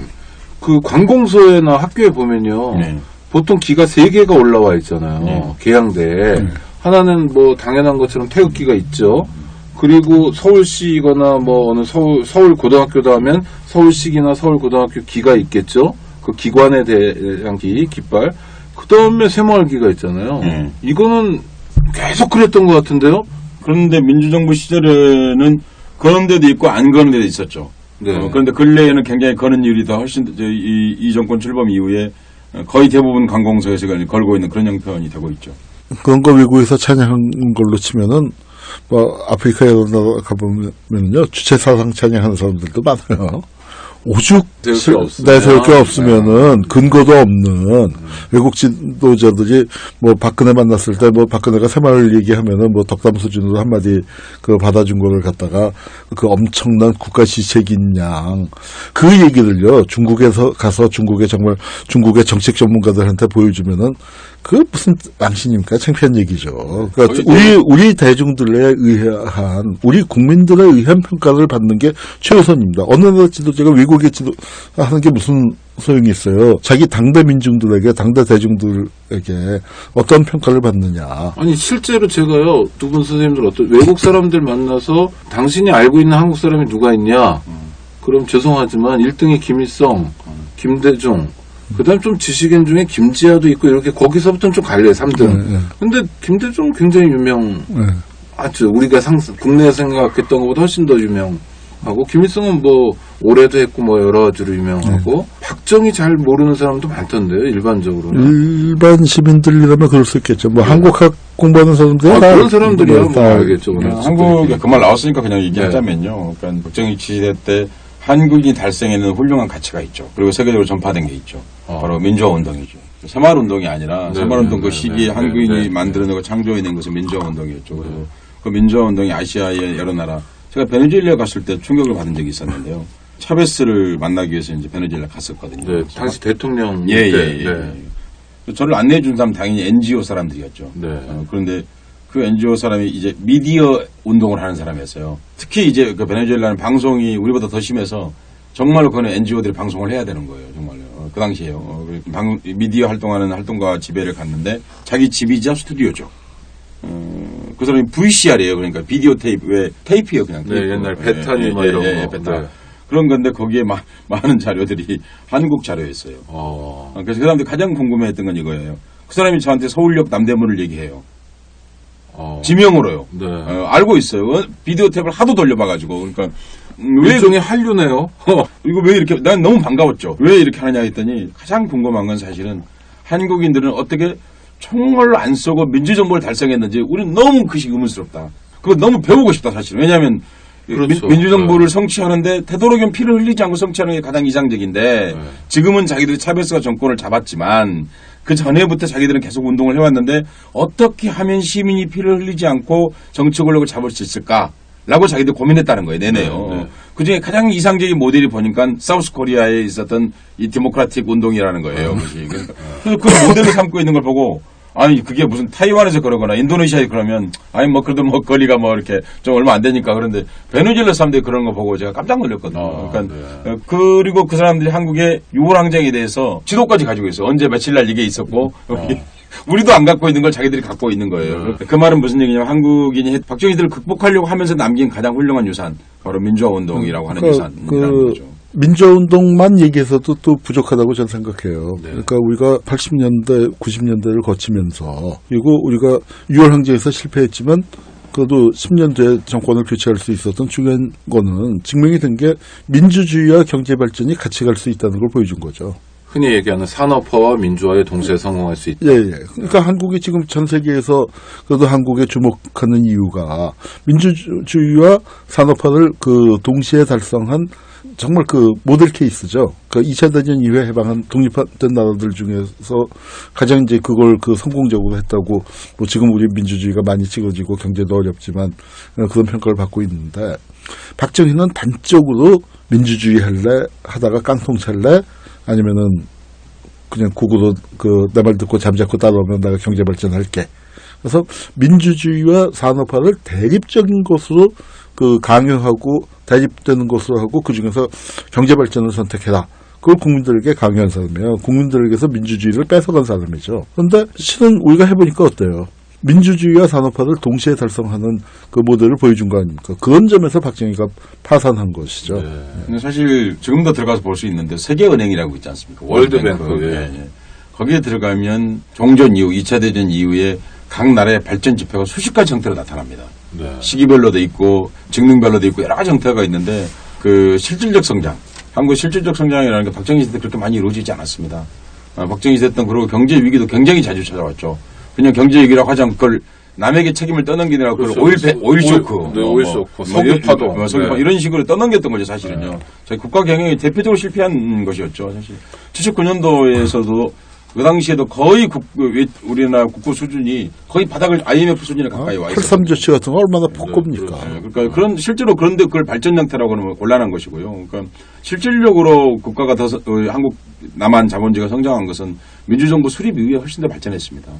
그 관공서나 학교에 보면요. 보통 기가 3개가 올라와 있잖아요. 개양대에. 하나는 뭐 당연한 것처럼 태극기가 있죠. 그리고 서울시거나 뭐 어느 서울 고등학교도 하면 서울시기나 서울고등학교 기가 있겠죠. 그 기관에 대한 깃발. 그다음에 새마을기가 있잖아요. 이거는 계속 그랬던 것 같은데요. 그런데 민주정부 시절에는 거는 데도 있고 안 거는 데도 있었죠. 네. 그런데 근래에는 굉장히 거는 이율이 더 훨씬 이 정권 출범 이후에 거의 대부분 관공서에서 걸고 있는 그런 형편이 되고 있죠. 그런 거 외국에서 찬양한 걸로 치면은 뭐 아프리카에 가보면요 주체 사상 찬양하는 사람들도 많아요. 오죽 내세울 게 없으면은 근거도 없는 외국 지도자들이 뭐 박근혜 만났을 때 뭐 박근혜가 새마을 얘기하면은 뭐 덕담 수준으로 한마디 그 받아준 거를 갖다가 그 엄청난 국가 지책인 양 그 얘기를요 중국에서 가서 중국의 정말 중국의 정책 전문가들한테 보여주면은 그 무슨 망신입니까? 창피한 얘기죠. 그러니까 우리 대중들에 의한 우리 국민들에 의한 평가를 받는 게 최우선입니다. 어느 나라 지도자가 외국의 지도하는 게 무슨 소용이 있어요? 자기 당대 민중들에게 당대 대중들에게 어떤 평가를 받느냐? 아니 실제로 제가요 두 분 선생님들 어떤 외국 사람들 만나서 당신이 알고 있는 한국 사람이 누가 있냐? 그럼 죄송하지만 1등이 김일성, 김대중. 그다음 좀 지식인 중에 김지아도 있고 이렇게 거기서부터는 좀 갈려요 3등. 근데 김대중 굉장히 유명하죠. 우리가 국내에 생각했던 것보다 훨씬 더 유명하고 김일성은 뭐 올해도 했고 뭐 여러 가지로 유명하고 박정희 잘 모르는 사람도 많던데요 일반적으로는. 일반 시민들이라면 그럴 수 있겠죠. 뭐 한국학 공부하는 사람들 그런 사람들이야 뭐 알겠죠. 한국에 그 말 나왔으니까 그냥 얘기하자면요. 그러니까 박정희 시대 때 한국이 달성해낸 훌륭한 가치가 있죠. 그리고 세계적으로 전파된 게 있죠. 바로 민주화 운동이죠. 새마을 운동이 아니라 새마을 운동 그 시기에 한국인이 만들어내고 창조해낸 것은 민주화 운동이었죠. 그리고 그 민주화 운동이 아시아의 여러 나라. 제가 베네수엘라 갔을 때 충격을 받은 적이 있었는데요. 차베스를 만나기 위해서 이제 베네수엘라 갔었거든요. 네, 당시 대통령. 저를 안내해 준 사람 당연히 NGO 사람들이었죠. 네. 그런데 그 NGO 사람이 이제 미디어 운동을 하는 사람이었어요. 특히 이제 그 베네수엘라는 방송이 우리보다 더 심해서 정말로 그는 NGO들이 방송을 해야 되는 거예요. 정말로. 그 당시에요. 미디어 활동하는 활동가 집회를 갔는데 자기 집이자 스튜디오죠. 그 사람이 VCR이에요. 그러니까 비디오 테이프, 왜 테이프예요. 그냥. 네, 옛날 베타니 뭐 이런 거. 베타. 네. 그런 건데 거기에 많은 자료들이 한국 자료였어요. 그래서 그 사람들이 가장 궁금해했던 건 이거예요. 그 사람이 저한테 서울역 남대문을 얘기해요. 지명으로요. 네. 알고 있어요. 비디오 탭을 하도 돌려봐가지고. 그러니까 일종의 한류네요. 이거 왜 이렇게 난 너무 반가웠죠. 왜 이렇게 하느냐 했더니 가장 궁금한 건 사실은 한국인들은 어떻게 총을 안 쏘고 민주정부를 달성했는지 우리는 너무 그것이 의문스럽다. 그거 너무 배우고 싶다 사실. 왜냐하면 그렇죠. 민주정부를 성취하는데 되도록이면 피를 흘리지 않고 성취하는 게 가장 이상적인데 지금은 자기들이 차베스가 정권을 잡았지만 그 전에부터 자기들은 계속 운동을 해왔는데 어떻게 하면 시민이 피를 흘리지 않고 정치 권력을 잡을 수 있을까라고 자기들 고민했다는 거예요. 내내요. 그중에 가장 이상적인 모델이 보니까 사우스 코리아에 있었던 이 디모크라틱 운동이라는 거예요. 그래서 그 모델을 삼고 있는 걸 보고 아니 그게 무슨 타이완에서 그러거나 인도네시아에 그러면 아니 뭐 그래도 뭐 거리가 뭐 이렇게 좀 얼마 안 되니까 그런데 베네수엘라 사람들이 그런 거 보고 제가 깜짝 놀랐거든요. 그러니까 그리고 그 사람들이 한국의 6월 항쟁에 대해서 지도까지 가지고 있어요. 언제 며칠 날 이게 있었고 우리도 안 갖고 있는 걸 자기들이 갖고 있는 거예요. 그 말은 무슨 얘기냐면 한국인이 박정희들을 극복하려고 하면서 남긴 가장 훌륭한 유산 바로 민주화 운동이라고 하는 유산이라는 거죠. 민주화운동만 얘기해서도 또 부족하다고 저는 생각해요. 그러니까 우리가 80년대, 90년대를 거치면서 그리고 우리가 6월 항쟁에서 실패했지만 그래도 10년 뒤에 정권을 교체할 수 있었던 중요한 거는 증명이 된 게 민주주의와 경제 발전이 같이 갈 수 있다는 걸 보여준 거죠. 흔히 얘기하는 산업화와 민주화에 동시에 성공할 수 있다. 예. 그러니까 한국이 지금 전 세계에서 그래도 한국에 주목하는 이유가 민주주의와 산업화를 그 동시에 달성한 정말 그 모델 케이스죠. 그 2차 대전 이후에 해방한 독립된 나라들 중에서 가장 이제 그걸 그 성공적으로 했다고 뭐 지금 우리 민주주의가 많이 찍어지고 경제도 어렵지만 그런 평가를 받고 있는데 박정희는 단적으로 민주주의 할래 하다가 깡통 찰래 아니면은 그냥 국으로 그 내 말 듣고 잠자코 따라오면 내가 경제 발전할게. 그래서 민주주의와 산업화를 대립적인 것으로 그 강요하고 대립되는 것으로 하고 그 중에서 경제 발전을 선택해라. 그걸 국민들에게 강요한 사람이에요. 국민들에게서 민주주의를 뺏어간 사람이죠. 그런데 실은 우리가 해보니까 어때요? 민주주의와 산업화를 동시에 달성하는 그 모델을 보여준 거 아닙니까? 그런 점에서 박정희가 파산한 것이죠. 근데 사실 지금도 들어가서 볼 수 있는데 세계은행이라고 있지 않습니까? 월드뱅크. 거기에 들어가면 종전 이후 2차 대전 이후에 각 나라의 발전 지표가 수십 가지 형태로 나타납니다. 네. 시기별로도 있고 직능별로도 있고 여러 가지 형태가 있는데 그 실질적 성장, 한국 실질적 성장이라는 게 박정희 시대 때 그렇게 많이 이루어지지 않았습니다. 박정희 시대 때는 그리고 경제 위기도 굉장히 자주 찾아왔죠. 그냥 경제 위기라고 하지 않고 그걸 남에게 책임을 떠넘기느라고 그렇죠. 그걸 오일 쇼크, 네, 오일 쇼크, 석유파동. 석유파동 네. 이런 식으로 떠넘겼던 거죠, 사실은요. 저희 국가 경영이 대표적으로 실패한 것이었죠, 사실. 79년도에서도 그 당시에도 거의 우리나라 국고 수준이 거의 바닥을 IMF 수준에 가까이 와 있어요. 83조치 같은 거 얼마나 폭급니까? 그러니까 실제로 그런데 그걸 발전 형태라고 하면 곤란한 것이고요. 그러니까 실질적으로 국가가 한국 남한 자본주의가 성장한 것은 민주정부 수립 이후에 훨씬 더 발전했습니다.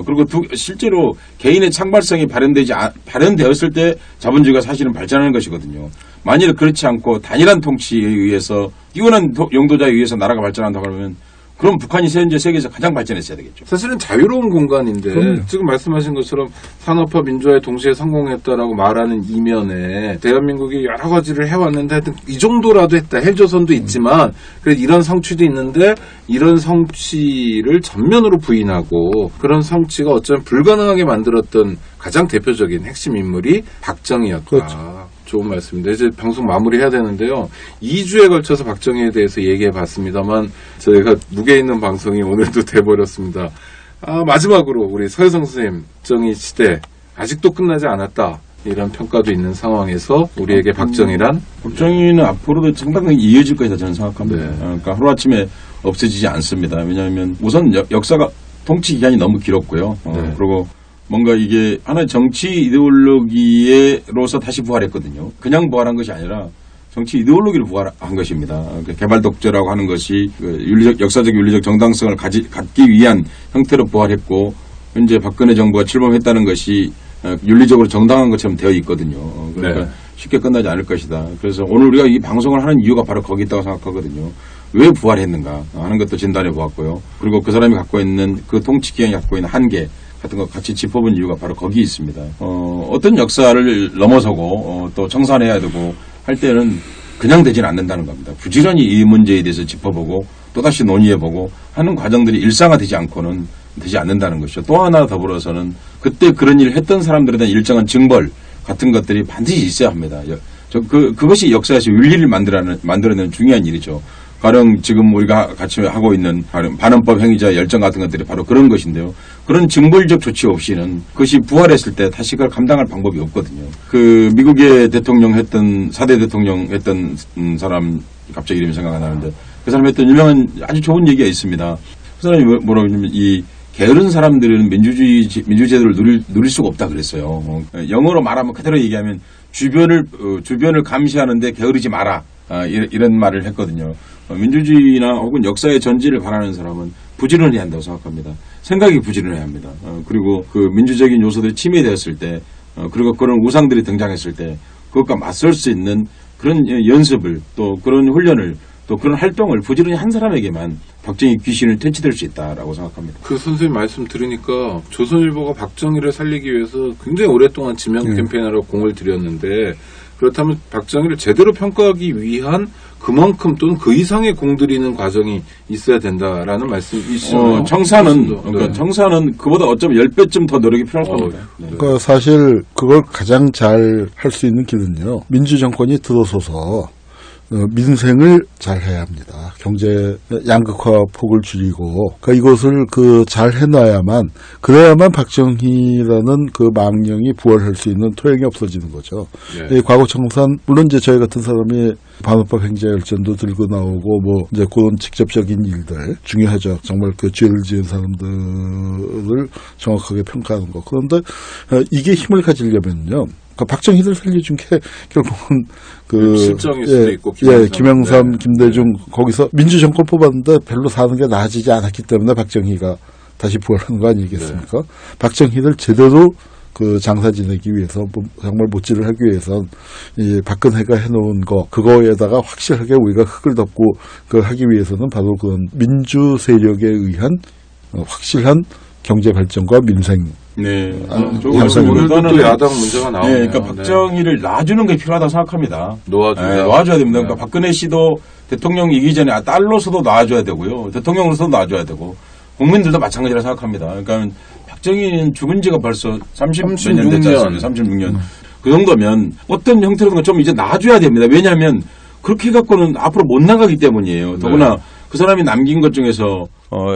그리고 실제로 개인의 창발성이 발현되었을 때 자본주의가 사실은 발전하는 것이거든요. 만일 그렇지 않고 단일한 통치에 의해서 뛰어난 영도자에 의해서 나라가 발전한다고 하면 그럼 북한이 현재 세계에서 가장 발전했어야 되겠죠. 사실은 자유로운 공간인데 지금 말씀하신 것처럼 산업화 민주화에 동시에 성공했다라고 말하는 이면에 대한민국이 여러 가지를 해왔는데 하여튼 이 정도라도 했다. 헬조선도 있지만 그래서 이런 성취도 있는데 이런 성취를 전면으로 부인하고 그런 성취가 어쩌면 불가능하게 만들었던 가장 대표적인 핵심 인물이 박정희였다. 그렇죠. 좋은 말씀입니다. 이제 방송 마무리해야 되는데요. 2주에 걸쳐서 박정희에 대해서 얘기해봤습니다만 저희가 무게 있는 방송이 오늘도 돼버렸습니다. 마지막으로 우리 서혜성 선생님, 박정희 시대 아직도 끝나지 않았다. 이런 평가도 있는 상황에서 우리에게 박정희란? 박정희는 앞으로도 상당히 이어질 것이다 저는 생각합니다. 네. 그러니까 하루아침에 없어지지 않습니다. 왜냐하면 우선 역사가 통치 기간이 너무 길었고요. 네. 그리고 뭔가 이게 하나의 정치 이데올로기로서 다시 부활했거든요. 그냥 부활한 것이 아니라 정치 이데올로기를 부활한 것입니다. 개발 독재라고 하는 것이 역사적 윤리적 정당성을 갖기 위한 형태로 부활했고 현재 박근혜 정부가 출범했다는 것이 윤리적으로 정당한 것처럼 되어 있거든요. 그러니까 네. 쉽게 끝나지 않을 것이다. 그래서 오늘 우리가 이 방송을 하는 이유가 바로 거기 있다고 생각하거든요. 왜 부활했는가 하는 것도 진단해 보았고요. 그리고 그 사람이 갖고 있는 그 통치 기행이 갖고 있는 한계 같은 거 같이 짚어본 이유가 바로 거기 있습니다. 어떤 역사를 넘어서고 또 청산해야 되고 할 때는 그냥 되지는 않는다는 겁니다. 부지런히 이 문제에 대해서 짚어보고 또다시 논의해보고 하는 과정들이 일상화되지 않고는 되지 않는다는 것이죠. 또 하나 더불어서는 그때 그런 일을 했던 사람들에 대한 일정한 징벌 같은 것들이 반드시 있어야 합니다. 그것이 역사에서 윤리를 만들어내는 중요한 일이죠. 가령 지금 우리가 같이 하고 있는 반헌법 행위자 열정 같은 것들이 바로 그런 것인데요. 그런 징벌적 조치 없이는 그것이 부활했을 때 다시 그걸 감당할 방법이 없거든요. 그 미국의 대통령 했던 4대 대통령 했던 사람 갑자기 이름이 생각 안 나는데 그 사람이 했던 유명한 아주 좋은 얘기가 있습니다. 그 사람이 뭐라고 하냐면 이 게으른 사람들은 민주제도를 누릴 수가 없다 그랬어요. 영어로 말하면 그대로 얘기하면 주변을 감시하는데 게으르지 마라. 이런 말을 했거든요. 민주주의나 혹은 역사의 전지를 바라는 사람은 부지런해야 한다고 생각합니다. 생각이 부지런해야 합니다. 그리고 그 민주적인 요소들이 침해되었을 때, 그리고 그런 우상들이 등장했을 때, 그것과 맞설 수 있는 그런 연습을 또 그런 훈련을 또 그런 활동을 부지런히 한 사람에게만 박정희 귀신을 퇴치될 수 있다라고 생각합니다. 그 선생님 말씀 들으니까 조선일보가 박정희를 살리기 위해서 굉장히 오랫동안 지명 캠페인하러 공을 들였는데 그렇다면 박정희를 제대로 평가하기 위한 그만큼 또는 그 이상의 공들이는 과정이 있어야 된다라는 말씀이시죠. 청사는 그보다 어쩌면 10배쯤 더 노력이 필요할 겁니다. 네. 그러니까 사실 그걸 가장 잘 할 수 있는 길은요. 민주정권이 들어서서 민생을 잘 해야 합니다. 경제 양극화 폭을 줄이고, 그러니까 이것을 잘 해놔야만, 그래야만 박정희라는 그 망령이 부활할 수 있는 토양이 없어지는 거죠. 네. 이 과거 청산, 물론 이제 저희 같은 사람이 반헌법 행자 열전도 들고 나오고, 그런 직접적인 일들, 중요하죠. 정말 그 죄를 지은 사람들을 정확하게 평가하는 거. 그런데 이게 힘을 가지려면요. 박정희를 살려준 게 결국은 실정일 수도 있고 김영삼, 김대중 거기서 민주정권 뽑았는데 별로 사는 게 나아지지 않았기 때문에 박정희가 다시 부활하는 거 아니겠습니까? 네. 박정희를 제대로 장사 지내기 위해서 정말 못질을 하기 위해선 이 박근혜가 해놓은 거 그거에다가 확실하게 우리가 흙을 덮고 하기 위해서는 바로 그런 민주 세력에 의한 확실한 경제 발전과 민생. 네. 오늘도 또 야당 문제가 나오네요. 네, 그러니까 박정희를 놔주는 게 필요하다고 생각합니다. 놔줘야 됩니다. 그러니까 박근혜 씨도 대통령 이기 전에 딸로서도 놔줘야 되고요. 대통령으로서도 놔줘야 되고 국민들도 마찬가지라 생각합니다. 그러니까 박정희는 죽은 지가 벌써 30몇 년 됐지 36년. 않습니까? 36년. 그 정도면 어떤 형태로든 좀 이제 놔줘야 됩니다. 왜냐하면 그렇게 해갖고는 앞으로 못 나가기 때문이에요. 더구나 그 사람이 남긴 것 중에서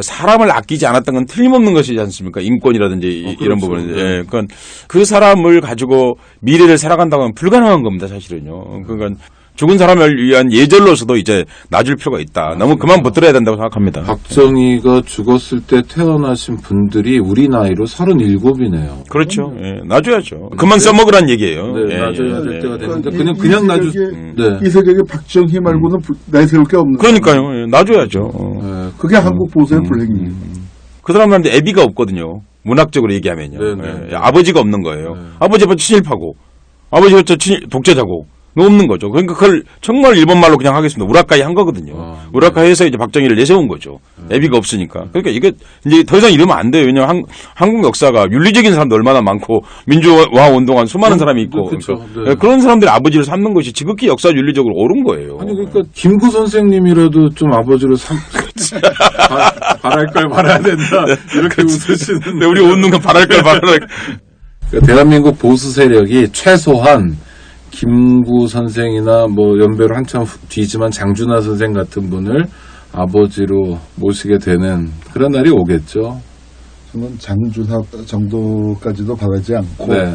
사람을 아끼지 않았던 건 틀림없는 것이지 않습니까? 인권이라든지 이런 그렇죠. 부분은. 예, 그러니까 그 사람을 가지고 미래를 살아간다고 하면 불가능한 겁니다, 사실은요. 그러니까 죽은 사람을 위한 예절로서도 이제 놔줄 필요가 있다. 너무 그만 붙들어야 된다고 생각합니다. 박정희가 죽었을 때 태어나신 분들이 우리 나이로 37이네요. 그렇죠. 예, 놔줘야죠. 그만 써먹으란 얘기예요. 네, 예, 놔줘야 예, 될 예. 때가 되는데 이 그냥 놔주. 세력에- 네. 이 세력에 박정희 말고는 내세울 게 없는. 그러니까요. 예, 놔줘야죠. 네. 그게 한국 보수의 불행이에요. 그 사람한테 애비가 없거든요. 문학적으로 얘기하면요. 네, 네. 예, 아버지가 없는 거예요. 네. 아버지가 친일파고, 아버지가 독재자고, 없는 거죠. 그러니까 그걸 정말 일본말로 그냥 하겠습니다. 우라카이 한 거거든요. 네. 우라카이에서 이제 박정희를 내세운 거죠. 애비가 없으니까. 그러니까 이게 이제 더 이상 이러면 안 돼요. 왜냐하면 한국 역사가 윤리적인 사람도 얼마나 많고 민주화 운동한 수많은 사람이 있고 그렇죠. 그러니까 네. 그런 사람들이 아버지를 삼는 것이 지극히 역사 윤리적으로 옳은 거예요. 아니 그러니까 김구 선생님이라도 좀 아버지로 바랄 걸 말아야 된다 이렇게 웃으시는데 근데 우리 웃는 건 바랄 걸 바랄. 그러니까 대한민국 보수 세력이 최소한 김구 선생이나 뭐 연배로 한참 뒤지만 장준하 선생 같은 분을 아버지로 모시게 되는 그런 날이 오겠죠. 저는 장준하 정도까지도 바라지 않고. 네.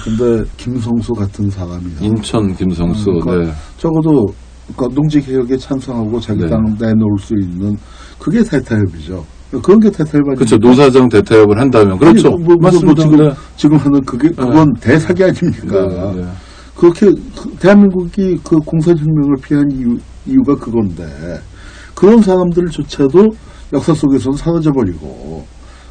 근데 김성수 같은 사람이요. 인천 김성수. 그러니까 네. 적어도 그러니까 농지개혁에 찬성하고 자기 네. 땅 내놓을 수 있는 그게 대타협이죠. 그런 게 대타협 아닙니까? 그렇죠. 노사정 대타협을 한다면 그렇죠. 아니, 뭐 맞습니다. 지금, 네. 지금 하는 그건 대사기 아닙니까? 네, 네. 그렇게 대한민국이 그 공산혁명을 피한 이유가 그건데 그런 사람들조차도 역사 속에서는 사라져버리고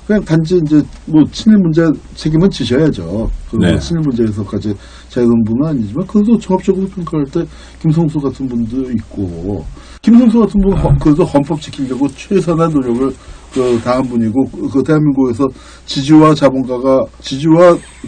그냥 단지 이제 뭐 친일 문제 책임은 지셔야죠. 그리고 네. 친일 문제에서까지 자유로운 분은 아니지만 그래도 종합적으로 평가할 때 김성수 같은 분도 있고 김성수 같은 분은 그래도 헌법 지키려고 최선의 노력을 당한 분이고 그 대한민국에서 지주와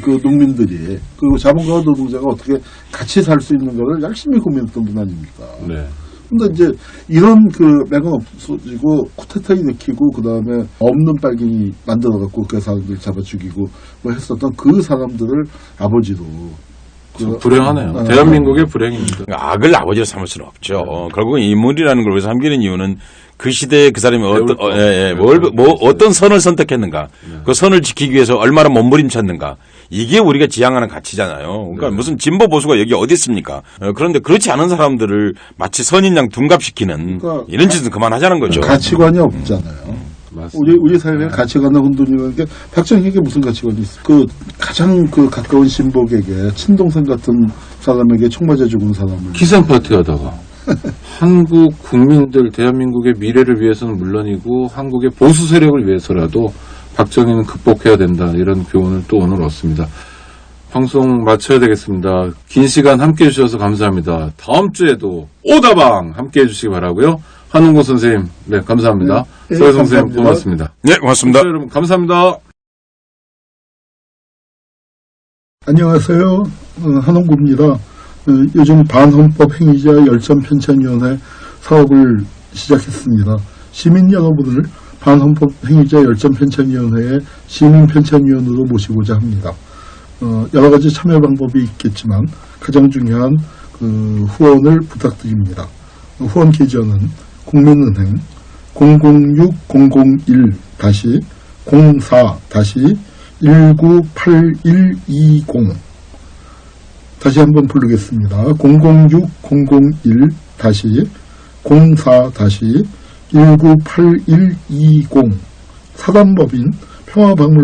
그 농민들이 그리고 자본가와 노동자가 어떻게 같이 살 수 있는 거를 열심히 고민했던 분 아닙니까? 네. 근데 이제 이런 그 맥은 없어지고 쿠데타 일으키고 그 다음에 없는 빨갱이 만들어갖고 그 사람들 잡아 죽이고 뭐 했었던 그 사람들을 아버지로 불행하네요. 대한민국의 불행입니다. 악을 아버지로 삼을 수는 없죠. 결국은 인물이라는 걸 위해서 삼기는 이유는 그 시대에 그 사람이 어떤 선을 선택했는가, 그 선을 지키기 위해서 얼마나 몸부림쳤는가, 이게 우리가 지향하는 가치잖아요. 그러니까 무슨 진보 보수가 여기 어디 있습니까? 그런데 그렇지 않은 사람들을 마치 선인양 둔갑시키는 그러니까 이런 짓은 그만하자는 거죠. 가치관이 없잖아요. 맞습니다. 우리 사회에 가치관의 혼돈이라는 게 박정희에게 무슨 가치관이 있어? 그 가장 그 가까운 신복에게 친동생 같은 사람에게 총 맞아 죽은 사람을 기생 파티 하다가 한국 국민들 대한민국의 미래를 위해서는 물론이고 한국의 보수 세력을 위해서라도 박정희는 극복해야 된다 이런 교훈을 또 오늘 얻습니다. 방송 마쳐야 되겠습니다. 긴 시간 함께해 주셔서 감사합니다. 다음 주에도 오다방 함께해 주시기 바라고요. 한홍구 선생님, 네 감사합니다. 네, 서희 선생님 감사합니다. 고맙습니다. 네, 고맙습니다. 여러분 감사합니다. 안녕하세요. 한홍구입니다. 요즘 반헌법 행위자 열전 편찬위원회 사업을 시작했습니다. 시민 여러분을 반헌법 행위자 열전 편찬위원회의 시민 편찬위원으로 모시고자 합니다. 여러 가지 참여 방법이 있겠지만 가장 중요한 후원을 부탁드립니다. 후원 계좌는 국민은행 006-001-04-198120 다시 한번 부르겠습니다. 006-001-04-198120 사단법인 평화박물